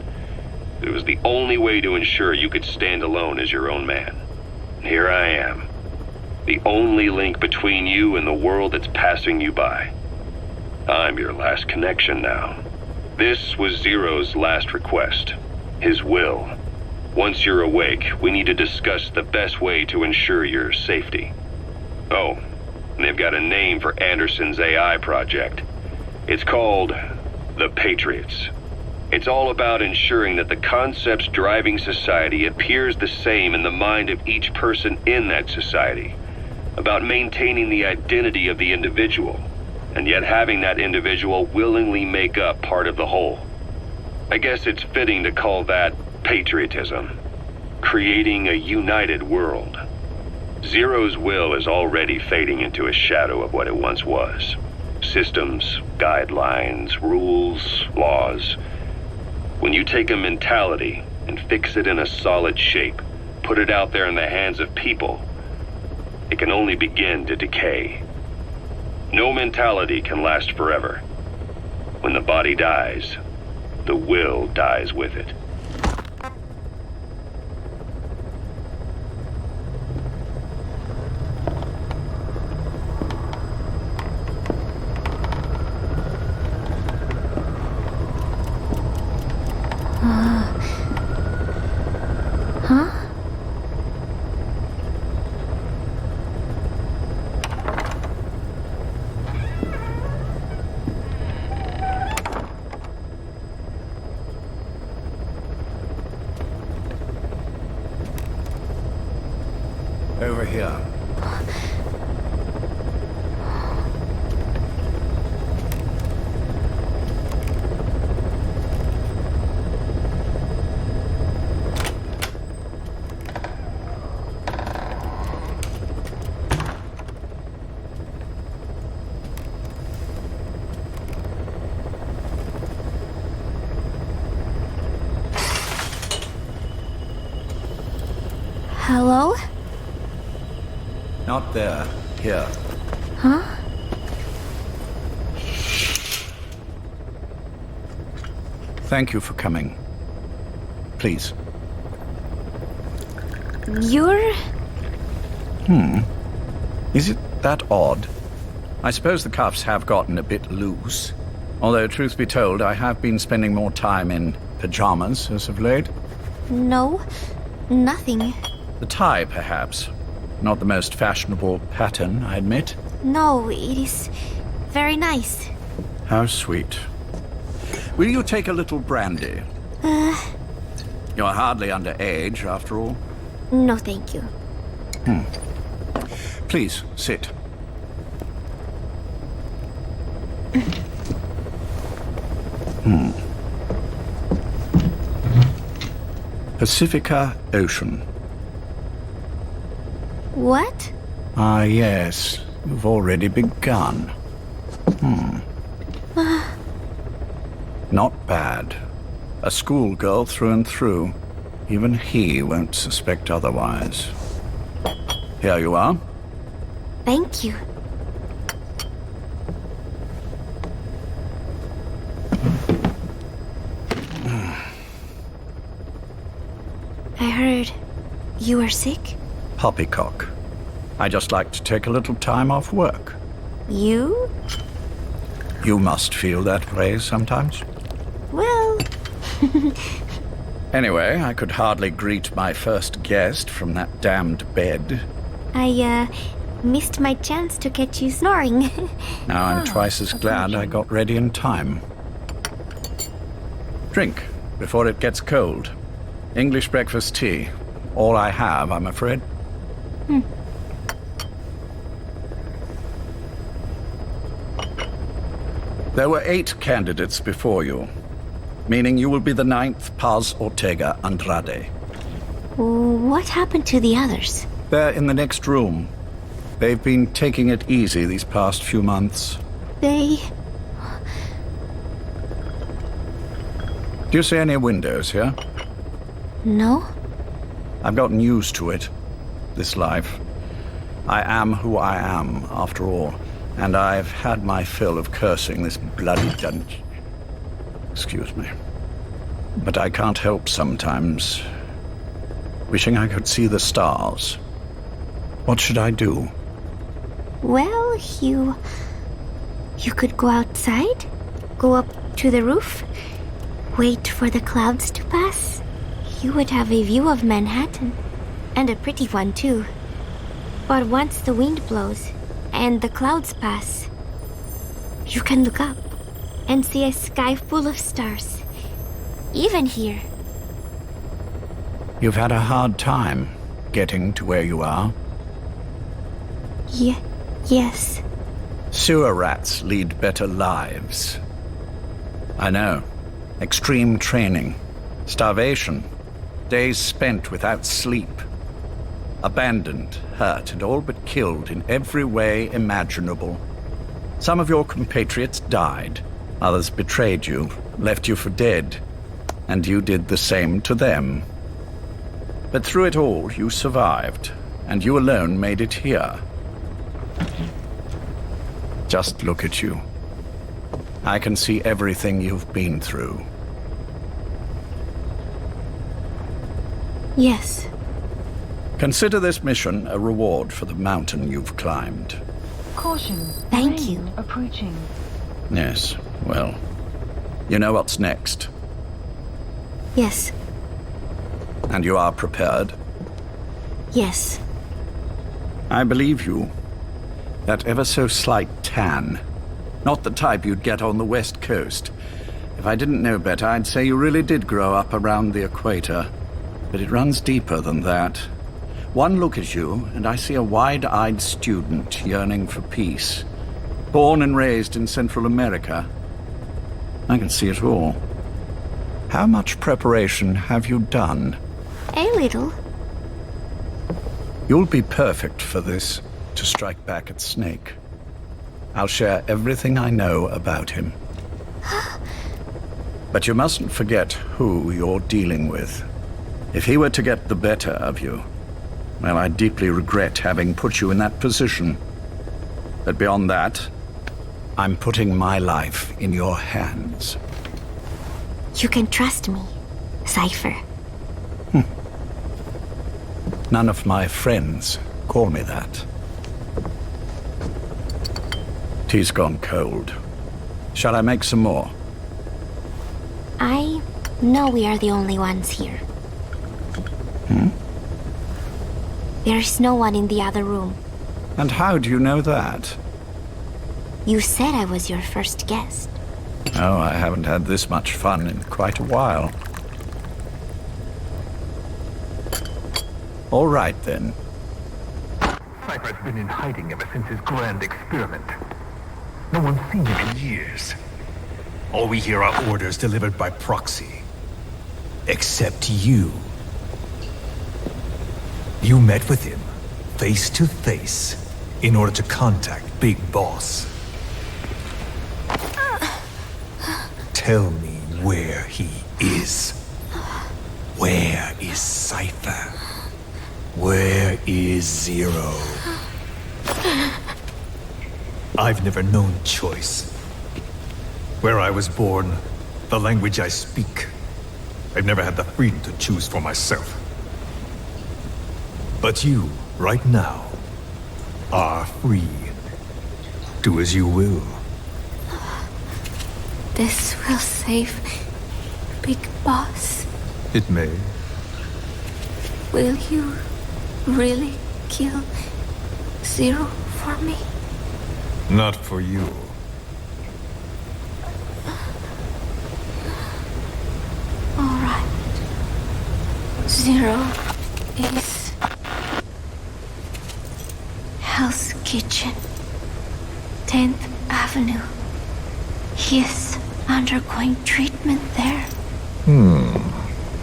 It was the only way to ensure you could stand alone as your own man. And here I am. The only link between you and the world that's passing you by. I'm your last connection now. This was Zero's last request. His will. Once you're awake, we need to discuss the best way to ensure your safety. Oh, and they've got a name for Anderson's AI project. It's called the Patriots. It's all about ensuring that the concepts driving society appears the same in the mind of each person in that society. About maintaining the identity of the individual, and yet having that individual willingly make up part of the whole. I guess it's fitting to call that patriotism. creating a united world. Zero's will is already fading into a shadow of what it once was. Systems, guidelines, rules, laws. When you take a mentality and fix it in a solid shape, put it out there in the hands of people, it can only begin to decay. No mentality can last forever. When the body dies, the will dies with it. Huh? Over here. Hello? Not there. Here. Huh? Thank you for coming. Please. You're... Is it that odd? I suppose the cuffs have gotten a bit loose. Although, truth be told, I have been spending more time in pajamas as of late. No, nothing. The tie, perhaps. Not the most fashionable pattern, I admit. No, it is very nice. How sweet. Will you take a little brandy? You're hardly underage, after all. No, thank you. Please, sit. Pacifica Ocean. What? Ah, yes. You've already begun. Not bad. A schoolgirl through and through. Even he won't suspect otherwise. Here you are. Thank you. I heard you were sick? Poppycock. I just like to take a little time off work. You? You must feel that way sometimes. Well... Anyway, I could hardly greet my first guest from that damned bed. I, missed my chance to catch you snoring. Now I'm twice as glad I got ready in time. Drink, before it gets cold. English breakfast tea. All I have, I'm afraid. There were 8 candidates before you, meaning you will be the 9th Paz Ortega Andrade. What happened to the others? They're in the next room. They've been taking it easy these past few months. They... Do you see any windows here? No? I've gotten used to it, this life. I am who I am, after all, and I've had my fill of cursing this bloody dungeon. Excuse me. But I can't help sometimes wishing I could see the stars. What should I do? Well, you could go outside, go up to the roof, wait for the clouds to pass. You would have a view of Manhattan, and a pretty one too. But once the wind blows and the clouds pass, you can look up and see a sky full of stars, even here. You've had a hard time getting to where you are. Yes. Sewer rats lead better lives. I know. Extreme training, starvation, Days spent without sleep. Abandoned, hurt, and all but killed in every way imaginable. Some of your compatriots died. Others betrayed you, left you for dead. And you did the same to them. But through it all, you survived. And you alone made it here. Just look at you. I can see everything you've been through. Yes. Consider this mission a reward for the mountain you've climbed. Caution. Thank rain you. Approaching. Yes, well, you know what's next. Yes. And you are prepared? Yes. I believe you. That ever so slight tan. Not the type you'd get on the West Coast. If I didn't know better, I'd say you really did grow up around the equator. But it runs deeper than that. One look at you, and I see a wide-eyed student yearning for peace. Born and raised in Central America. I can see it all. How much preparation have you done? A little. You'll be perfect for this, to strike back at Snake. I'll share everything I know about him. But you mustn't forget who you're dealing with. If he were to get the better of you, well, I deeply regret having put you in that position. But beyond that, I'm putting my life in your hands. You can trust me, Cypher. None of my friends call me that. Tea's gone cold. Shall I make some more? I know we are the only ones here. There's no one in the other room. And how do you know that? You said I was your first guest. Oh, I haven't had this much fun in quite a while. All right, then. Cypher's been in hiding ever since his grand experiment. No one's seen him in years. All we hear are orders delivered by proxy. Except you. You met with him, face to face, in order to contact Big Boss. Tell me where he is. Where is Cypher? Where is Zero? I've never known choice. Where I was born, the language I speak. I've never had the freedom to choose for myself. But you, right now, are free. Do as you will. This will save Big Boss. It may. Will you really kill Zero for me? Not for you. All right. Zero is Hell's Kitchen, 10th Avenue. He is undergoing treatment there.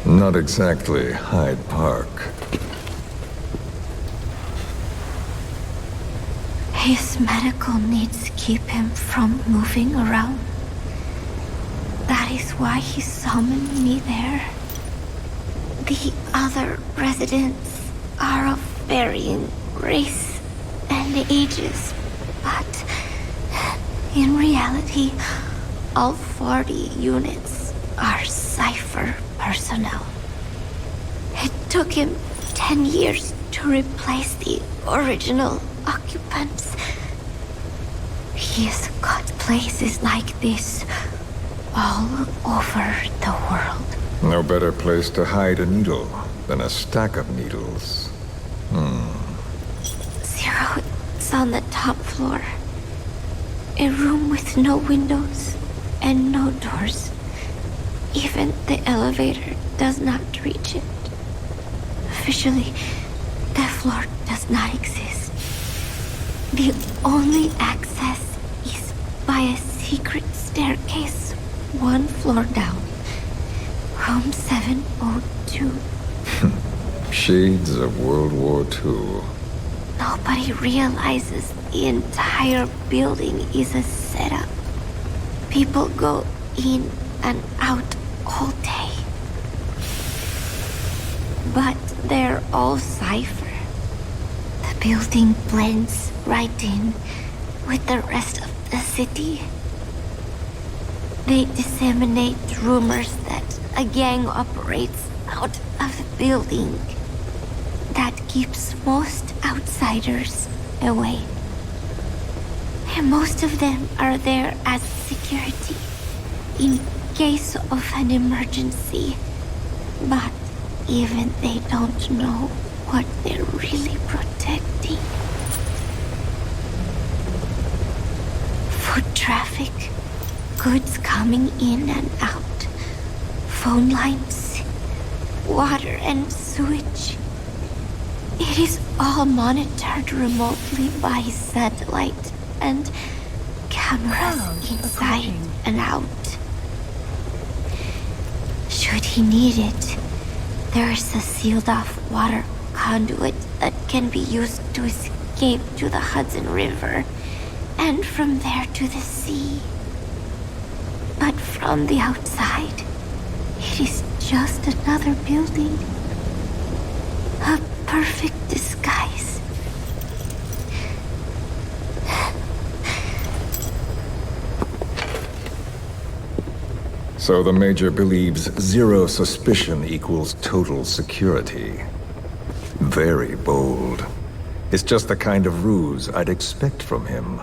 Not exactly Hyde Park. His medical needs keep him from moving around. That is why he summoned me there. The other residents are of varying race and ages, but in reality, all 40 units are Cypher personnel. It took him 10 years to replace the original occupants. He has got places like this all over the world. No better place to hide a needle than a stack of needles. Zero is on the top floor. A room with no windows and no doors. Even the elevator does not reach it. Officially, the floor does not exist. The only access is by a secret staircase 1 floor down. Room 702. Shades of World War II. Nobody realizes the entire building is a setup. People go in and out all day. But they're all cipher. The building blends right in with the rest of the city. They disseminate rumors that a gang operates out of the building that keeps most outsiders away. And most of them are there as security in case of an emergency. But even they don't know what they're really protecting. Foot traffic, goods coming in and out, phone lines, water and sewage. It is all monitored remotely by satellite and cameras inside and out. Should he need it, there's a sealed-off water conduit that can be used to escape to the Hudson River and from there to the sea. But from the outside, it is just another building. A perfect disguise. So the Major believes zero suspicion equals total security. Very bold. It's just the kind of ruse I'd expect from him.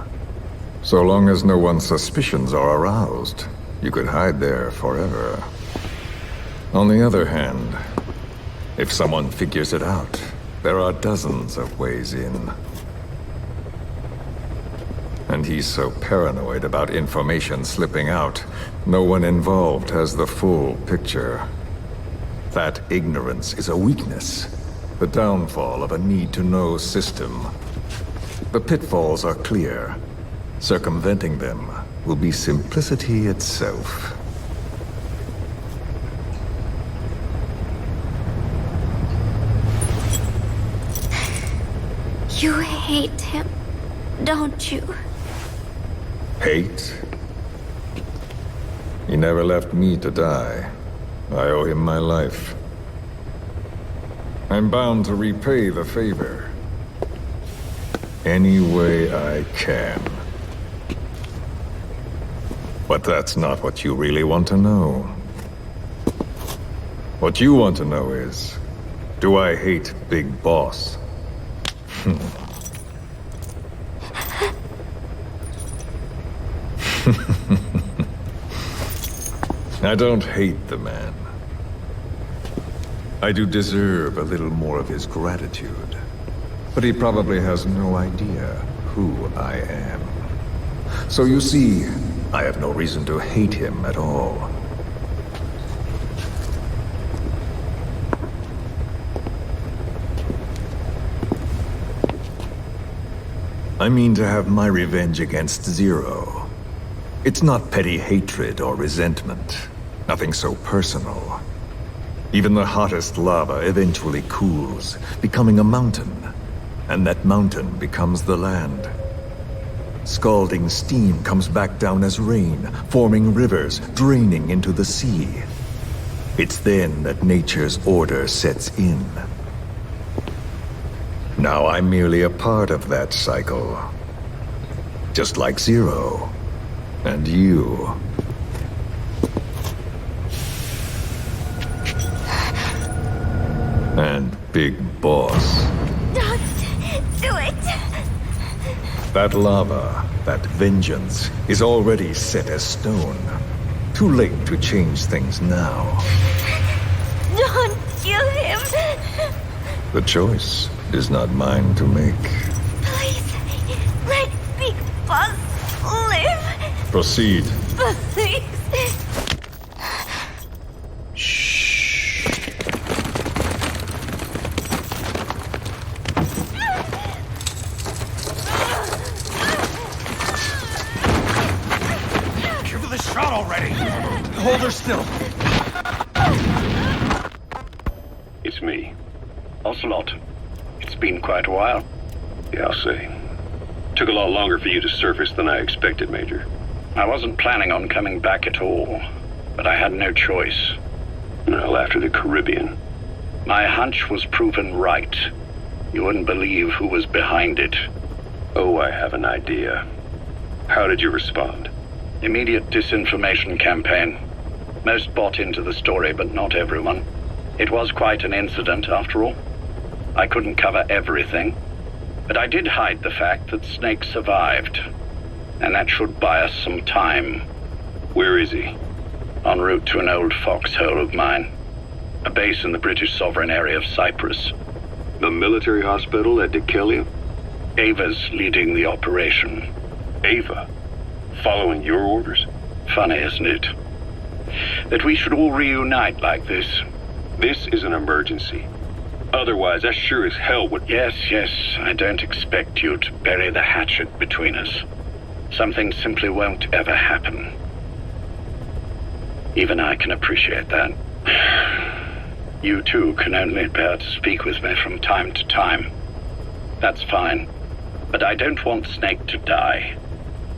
So long as no one's suspicions are aroused, you could hide there forever. On the other hand, if someone figures it out, there are dozens of ways in. And he's so paranoid about information slipping out, no one involved has the full picture. That ignorance is a weakness, the downfall of a need-to-know system. The pitfalls are clear. Circumventing them will be simplicity itself. You hate him, don't you? Hate? He never left me to die. I owe him my life. I'm bound to repay the favor. Any way I can. But that's not what you really want to know. What you want to know is, do I hate Big Boss? I don't hate the man. I do deserve a little more of his gratitude. But he probably has no idea who I am. So you see, I have no reason to hate him at all. I mean to have my revenge against Zero. It's not petty hatred or resentment. Nothing so personal. Even the hottest lava eventually cools, becoming a mountain. And that mountain becomes the land. Scalding steam comes back down as rain, forming rivers, draining into the sea. It's then that nature's order sets in. Now I'm merely a part of that cycle. Just like Zero. And you. And Big Boss. Don't do it! That lava, that vengeance, is already set as stone. Too late to change things now. Don't kill him! The choice is not mine to make. Please, let Big Boss live! Proceed. Please! Hold her still. It's me. Ocelot, it's been quite a while. Yeah, I'll say. Took a lot longer for you to surface than I expected, Major. I wasn't planning on coming back at all, but I had no choice. Well, after the Caribbean. My hunch was proven right. You wouldn't believe who was behind it. Oh, I have an idea. How did you respond? Immediate disinformation campaign. Most bought into the story, but not everyone. It was quite an incident, after all. I couldn't cover everything, but I did hide the fact that Snake survived. And that should buy us some time. Where is he? En route to an old foxhole of mine. A base in the British sovereign area of Cyprus. The military hospital at Dikelia? Ava's leading the operation. Ava? Following your orders? Funny, isn't it? That we should all reunite like this. This is an emergency. Otherwise, I sure as hell would... Yes, I don't expect you to bury the hatchet between us. Something simply won't ever happen. Even I can appreciate that. You too can only bear to speak with me from time to time. That's fine. But I don't want Snake to die.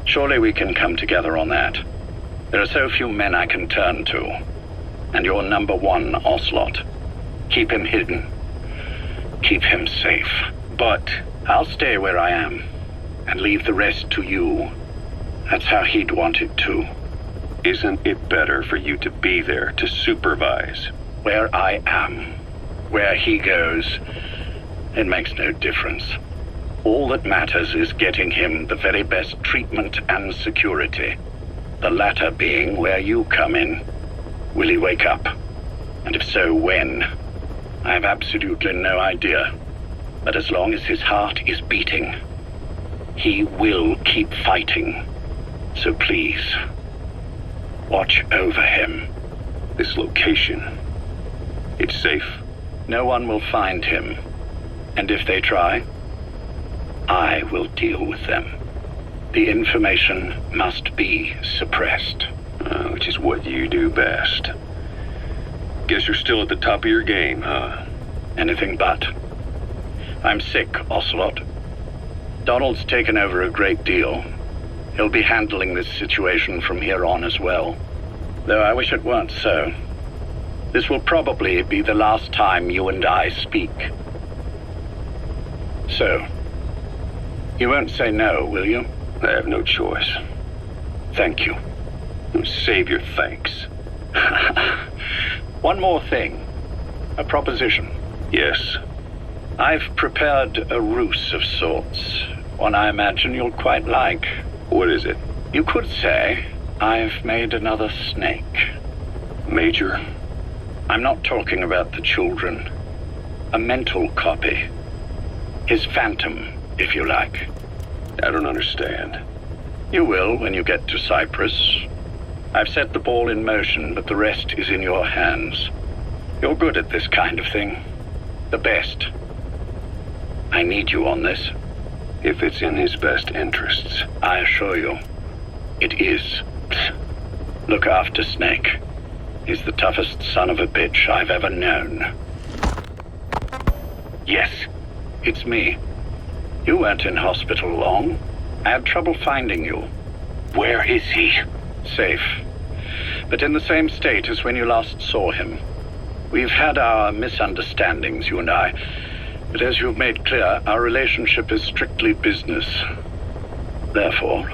Surely we can come together on that. There are so few men I can turn to. And you're number one, Ocelot. Keep him hidden. Keep him safe. But I'll stay where I am and leave the rest to you. That's how he'd want it too. Isn't it better for you to be there to supervise? Where I am, where he goes, it makes no difference. All that matters is getting him the very best treatment and security. The latter being where you come in. Will he wake up? And if so, when? I have absolutely no idea. But as long as his heart is beating, he will keep fighting. So please, watch over him. This location, it's safe? No one will find him. And if they try, I will deal with them. The information must be suppressed. Which is what you do best. Guess you're still at the top of your game, huh? Anything but. I'm sick, Ocelot. Donald's taken over a great deal. He'll be handling this situation from here on as well. Though I wish it weren't so. This will probably be the last time you and I speak. So, you won't say no, will you? I have no choice. Thank you. Save your thanks. One more thing. A proposition. Yes. I've prepared a ruse of sorts. One I imagine you'll quite like. What is it? You could say I've made another Snake. Major? I'm not talking about the children. A mental copy. His phantom, if you like. I don't understand. You will when you get to Cyprus. I've set the ball in motion, but the rest is in your hands. You're good at this kind of thing. The best. I need you on this. If it's in his best interests. I assure you, it is. Look after Snake. He's the toughest son of a bitch I've ever known. Yes, it's me. You weren't in hospital long. I had trouble finding you. Where is he? Safe. But in the same state as when you last saw him. We've had our misunderstandings, you and I. But as you've made clear, our relationship is strictly business. Therefore,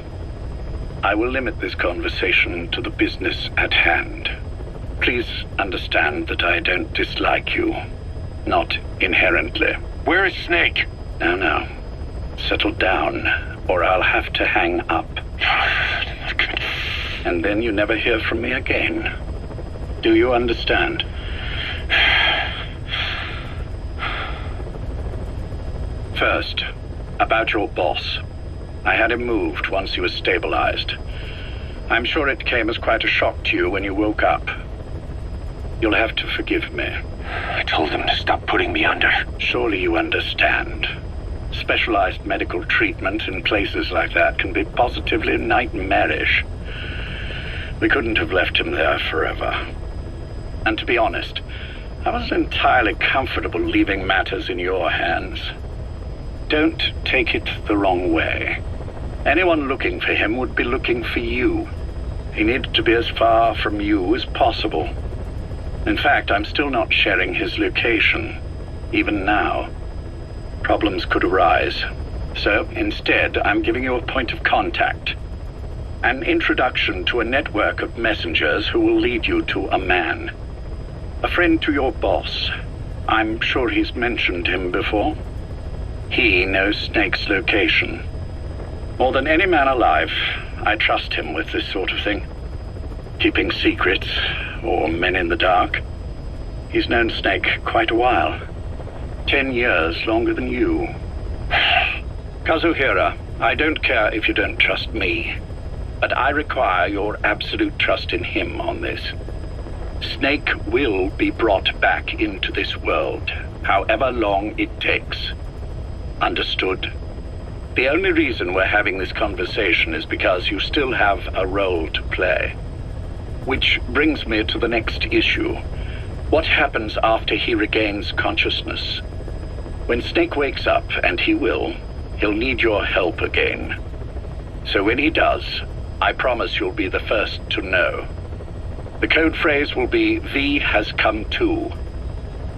I will limit this conversation to the business at hand. Please understand that I don't dislike you. Not inherently. Where is Snake? Now. Settle down, or I'll have to hang up. And then you never hear from me again. Do you understand? First, about your boss. I had him moved once he was stabilized. I'm sure it came as quite a shock to you when you woke up. You'll have to forgive me. I told him to stop putting me under. Surely you understand. Specialized medical treatment in places like that can be positively nightmarish. We couldn't have left him there forever. And to be honest, I wasn't entirely comfortable leaving matters in your hands. Don't take it the wrong way. Anyone looking for him would be looking for you. He needed to be as far from you as possible. In fact, I'm still not sharing his location, even now. Problems could arise. So instead, I'm giving you a point of contact. An introduction to a network of messengers who will lead you to a man. A friend to your boss. I'm sure he's mentioned him before. He knows Snake's location. More than any man alive, I trust him with this sort of thing. Keeping secrets, or men in the dark. He's known Snake quite a while. 10 years longer than you. Kazuhira, I don't care if you don't trust me, but I require your absolute trust in him on this. Snake will be brought back into this world, however long it takes. Understood? The only reason we're having this conversation is because you still have a role to play. Which brings me to the next issue. What happens after he regains consciousness? When Snake wakes up, and he will, he'll need your help again. So when he does, I promise you'll be the first to know. The code phrase will be, V has come to.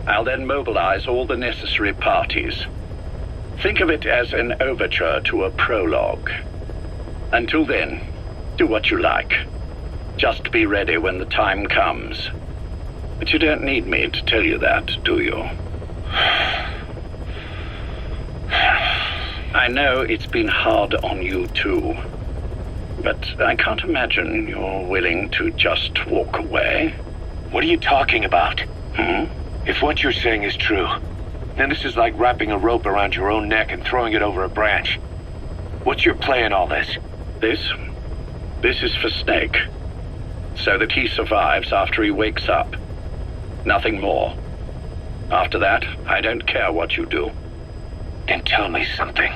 I'll then mobilize all the necessary parties. Think of it as an overture to a prologue. Until then, do what you like. Just be ready when the time comes. But you don't need me to tell you that, do you? I know it's been hard on you too. But I can't imagine you're willing to just walk away. What are you talking about? If what you're saying is true, then this is like wrapping a rope around your own neck and throwing it over a branch. What's your play in all this? This is for Snake. So that he survives after he wakes up. Nothing more. After that, I don't care what you do. Then tell me something.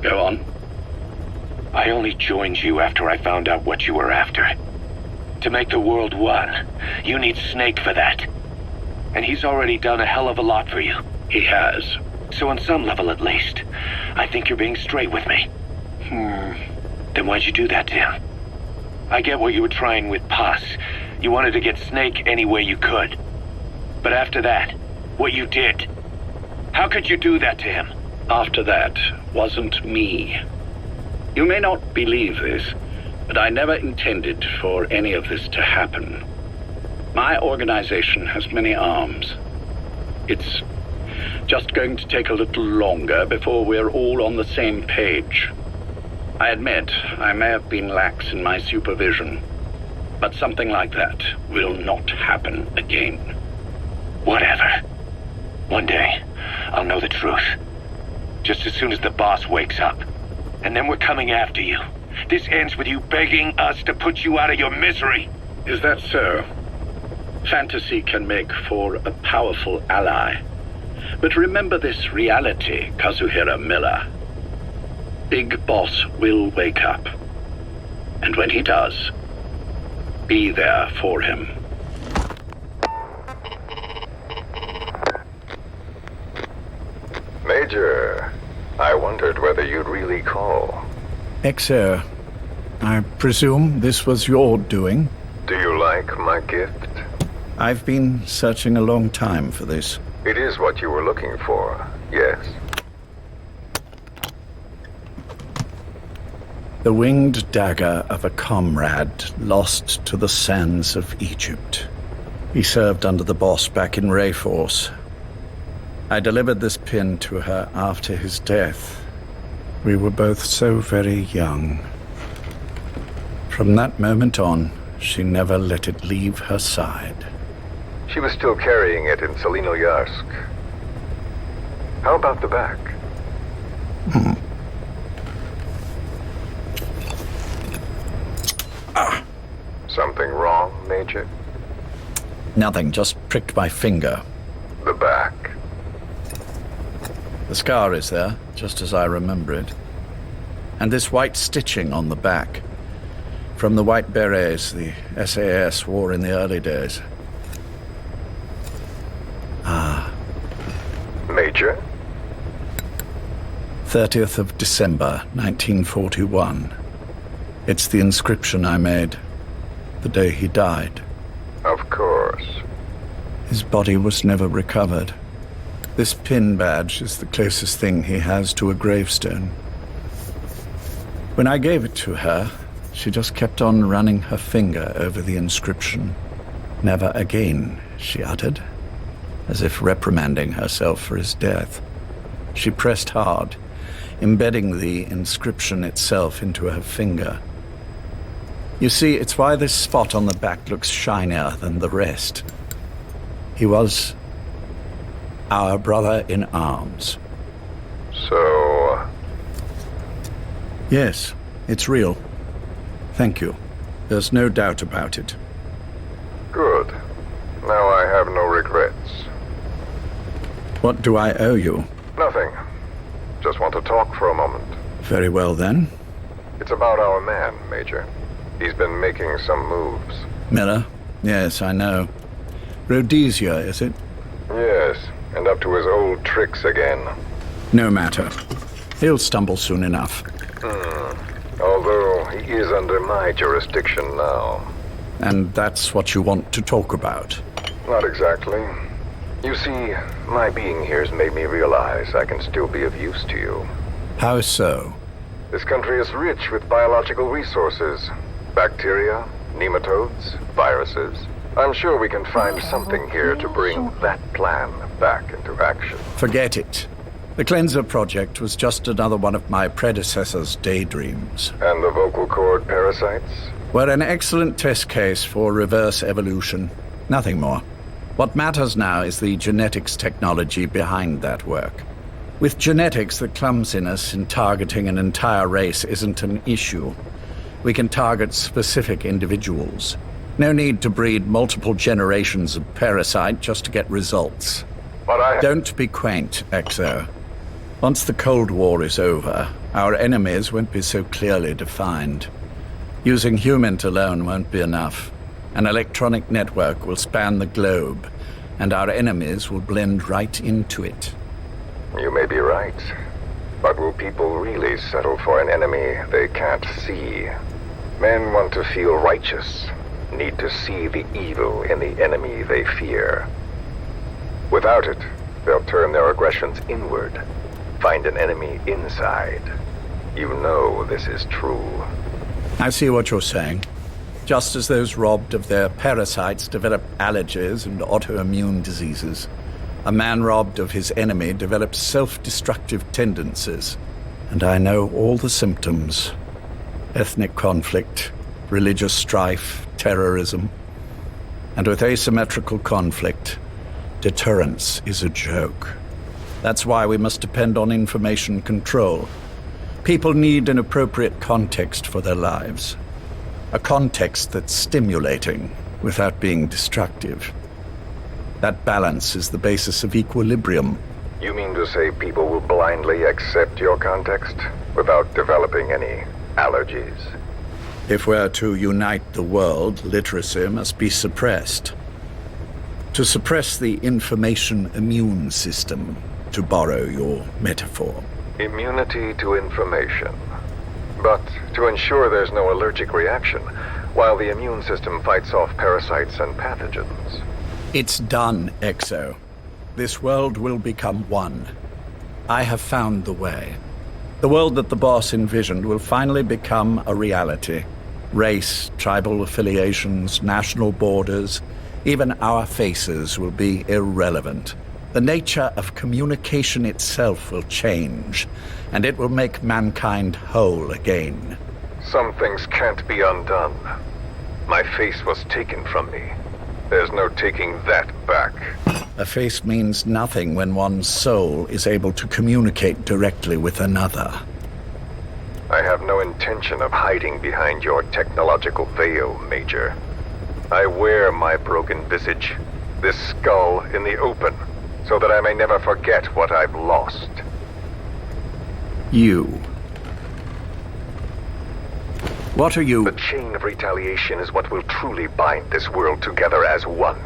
Go on. I only joined you after I found out what you were after. To make the world one, you need Snake for that. And he's already done a hell of a lot for you. He has. So on some level at least, I think you're being straight with me. Then why'd you do that to him? I get what you were trying with Paz. You wanted to get Snake any way you could. But after that, what you did, how could you do that to him? After that wasn't me. You may not believe this, but I never intended for any of this to happen. My organization has many arms. It's just going to take a little longer before we're all on the same page. I admit I may have been lax in my supervision, but something like that will not happen again. Whatever. One day, I'll know the truth. Just as soon as the boss wakes up. And then we're coming after you. This ends with you begging us to put you out of your misery. Is that so? Fantasy can make for a powerful ally. But remember this reality, Kazuhira Miller. Big Boss will wake up. And when he does, be there for him. Major, I wondered whether you'd really call. XO, I presume this was your doing? Do you like my gift? I've been searching a long time for this. It is what you were looking for, yes. The winged dagger of a comrade lost to the sands of Egypt. He served under the boss back in Rayforce. I delivered this pin to her after his death. We were both so very young. From that moment on, she never let it leave her side. She was still carrying it in Selinoyarsk. How about the back? Something wrong, Major? Nothing, just pricked my finger. The back. The scar is there, just as I remember it. And this white stitching on the back. From the white berets the SAS wore in the early days. Major? 30th of December, 1941. It's the inscription I made the day he died. Of course. His body was never recovered. This pin badge is the closest thing he has to a gravestone. When I gave it to her, she just kept on running her finger over the inscription. Never again, she uttered, as if reprimanding herself for his death. She pressed hard, embedding the inscription itself into her finger. You see, it's why this spot on the back looks shinier than the rest. He was our brother in arms. So... Yes, it's real. Thank you. There's no doubt about it. Good. Now I have no regrets. What do I owe you? Nothing. Just want to talk for a moment. Very well, then. It's about our man, Major. He's been making some moves. Miller? Yes, I know. Rhodesia, is it? Yes, and up to his old tricks again. No matter. He'll stumble soon enough. Although he is under my jurisdiction now. And that's what you want to talk about? Not exactly. You see, my being here's made me realize I can still be of use to you. How so? This country is rich with biological resources. Bacteria, nematodes, viruses. I'm sure we can find something here to bring that plan back into action. Forget it. The Cleanser Project was just another one of my predecessor's daydreams. And the vocal cord parasites? Were an excellent test case for reverse evolution. Nothing more. What matters now is the genetics technology behind that work. With genetics, the clumsiness in targeting an entire race isn't an issue. We can target specific individuals. No need to breed multiple generations of parasite just to get results. But Don't be quaint, Exo. Once the Cold War is over, our enemies won't be so clearly defined. Using humans alone won't be enough. An electronic network will span the globe, and our enemies will blend right into it. You may be right. But will people really settle for an enemy they can't see? Men want to feel righteous, need to see the evil in the enemy they fear. Without it, they'll turn their aggressions inward, find an enemy inside. You know this is true. I see what you're saying. Just as those robbed of their parasites develop allergies and autoimmune diseases, a man robbed of his enemy develops self-destructive tendencies. And I know all the symptoms. Ethnic conflict, religious strife, terrorism. And with asymmetrical conflict, deterrence is a joke. That's why we must depend on information control. People need an appropriate context for their lives. A context that's stimulating without being destructive. That balance is the basis of equilibrium. You mean to say people will blindly accept your context without developing any allergies? If we're to unite the world, literacy must be suppressed. To suppress the information immune system, to borrow your metaphor. Immunity to information. But to ensure there's no allergic reaction, while the immune system fights off parasites and pathogens. It's done, Exo. This world will become one. I have found the way. The world that the boss envisioned will finally become a reality. Race, tribal affiliations, national borders, even our faces will be irrelevant. The nature of communication itself will change, and it will make mankind whole again. Some things can't be undone. My face was taken from me. There's no taking that back. A face means nothing when one's soul is able to communicate directly with another. I have no intention of hiding behind your technological veil, Major. I wear my broken visage, this skull, in the open, so that I may never forget what I've lost. You. What are you? The chain of retaliation is what will truly bind this world together as one.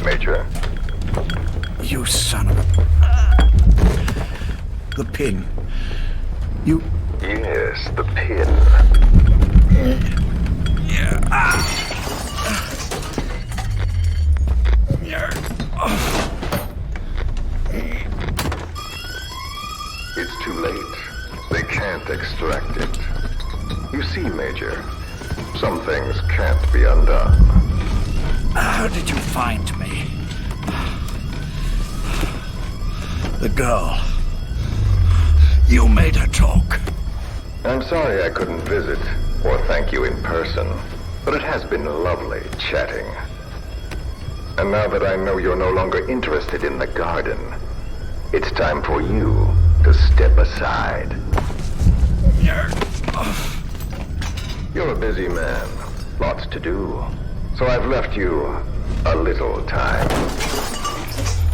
Major? You son of a... The pin. You... Yes, the pin. It's too late. They can't extract it. You see, Major, some things can't be undone. How did you find me? The girl. You made her talk. I'm sorry I couldn't visit or thank you in person, but it has been lovely chatting. And now that I know you're no longer interested in the garden, it's time for you to step aside. You're a busy man, lots to do, so I've left you a little time.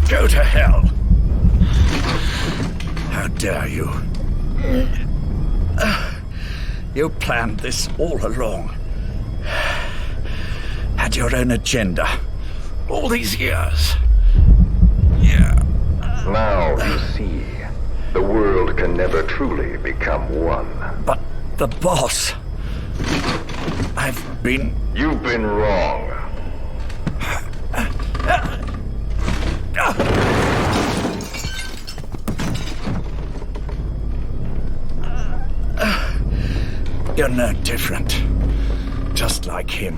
Go to hell. How dare you? You planned this all along. Had your own agenda. All these years. Now you see, the world can never truly become one. But the boss... You've been wrong. You're no different. Just like him.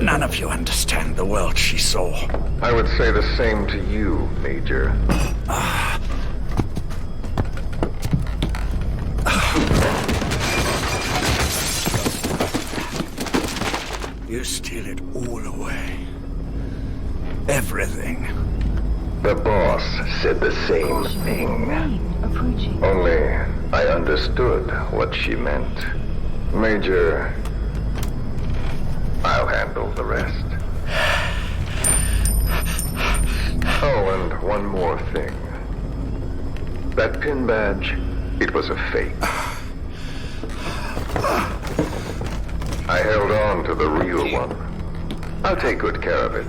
None of you understand the world she saw. I would say the same to you, Major. You steal it all away. Everything. The boss said the same thing. Only I understood what she meant. Major, I'll handle the rest. Oh, and one more thing. That pin badge, it was a fake. I held on to the real one. I'll take good care of it.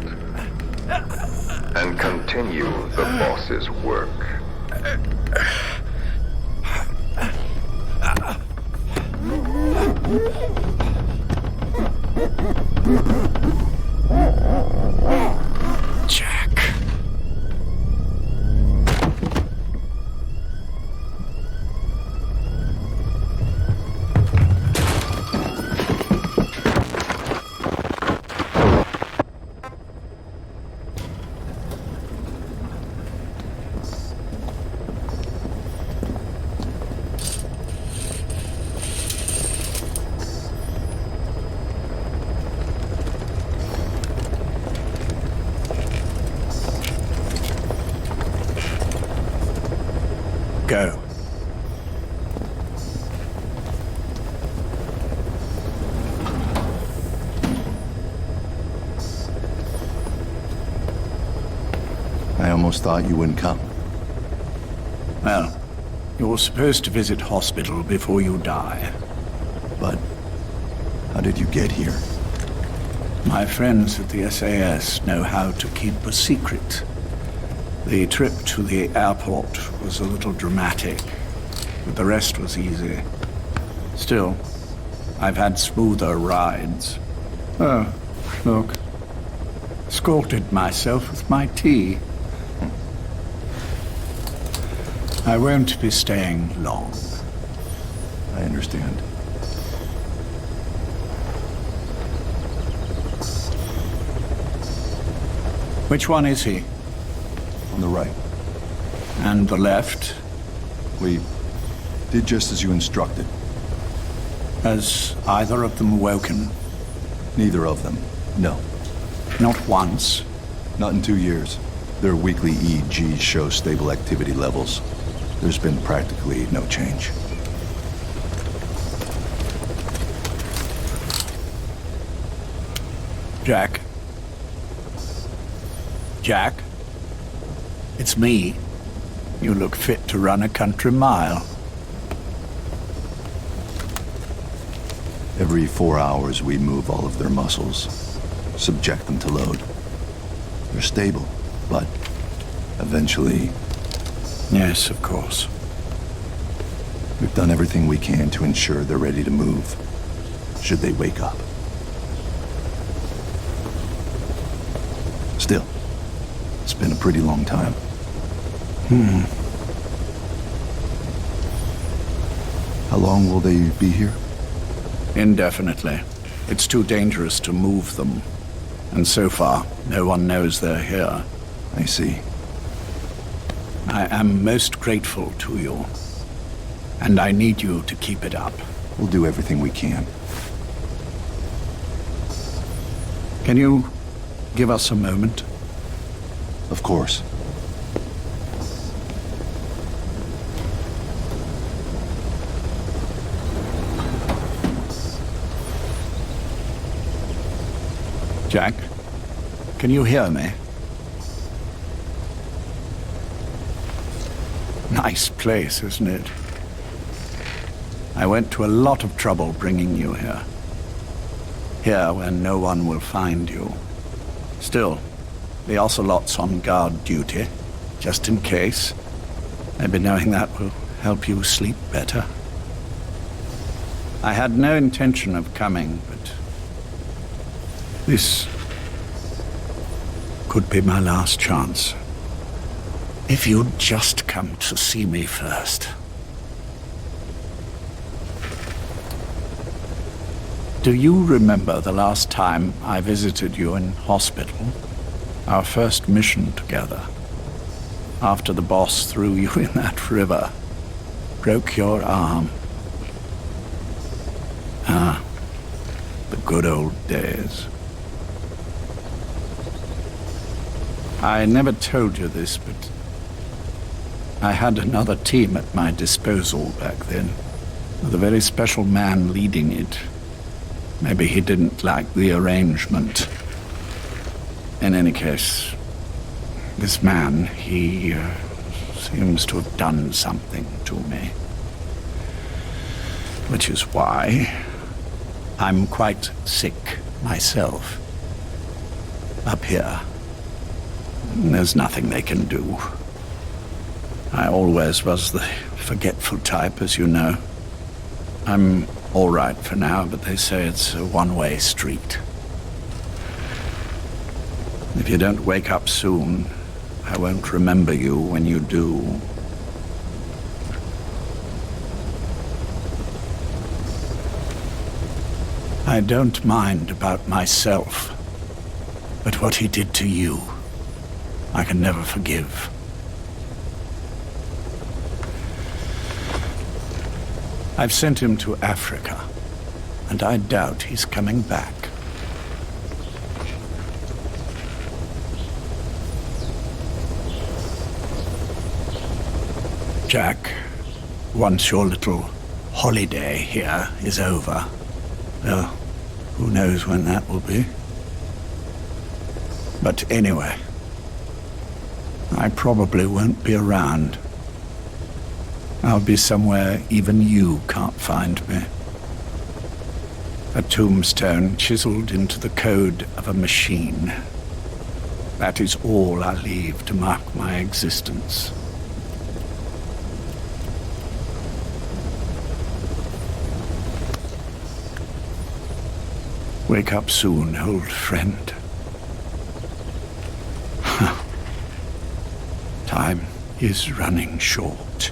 And continue the boss's work. Jack. Go. I almost thought you wouldn't come. Well, you're supposed to visit hospital before you die. But how did you get here? My friends at the SAS know how to keep a secret. The trip to the airport was a little dramatic, but the rest was easy. Still, I've had smoother rides. Oh, look. Escorted myself with my tea. I won't be staying long. I understand. Which one is he? On the right. And the left? We did just as you instructed. Has either of them woken? Neither of them, no. Not once? Not in 2 years. Their weekly EEGs show stable activity levels. There's been practically no change. Jack? Jack? It's me. You look fit to run a country mile. Every 4 hours, we move all of their muscles, subject them to load. They're stable, but eventually... Yes, of course. We've done everything we can to ensure they're ready to move, should they wake up. Still, it's been a pretty long time. How long will they be here? Indefinitely. It's too dangerous to move them. And so far, no one knows they're here. I see. I am most grateful to you. And I need you to keep it up. We'll do everything we can. Can you give us a moment? Of course. Jack, can you hear me? Nice place, isn't it? I went to a lot of trouble bringing you here. Here where no one will find you. Still, the Ocelot's on guard duty, just in case. Maybe knowing that will help you sleep better. I had no intention of coming, but this could be my last chance. If you'd just come to see me first. Do you remember the last time I visited you in hospital? Our first mission together. After the boss threw you in that river. Broke your arm. Ah, the good old days. I never told you this, but I had another team at my disposal back then, with a very special man leading it. Maybe he didn't like the arrangement. In any case, this man, he seems to have done something to me. Which is why I'm quite sick myself. Up here. There's nothing they can do. I always was the forgetful type, as you know. I'm all right for now, but they say it's a one-way street. If you don't wake up soon, I won't remember you when you do. I don't mind about myself, but what he did to you, I can never forgive. I've sent him to Africa, and I doubt he's coming back. Jack, once your little holiday here is over, well, who knows when that will be. But anyway, I probably won't be around. I'll be somewhere even you can't find me. A tombstone chiseled into the code of a machine. That is all I leave to mark my existence. Wake up soon, old friend. Time is running short.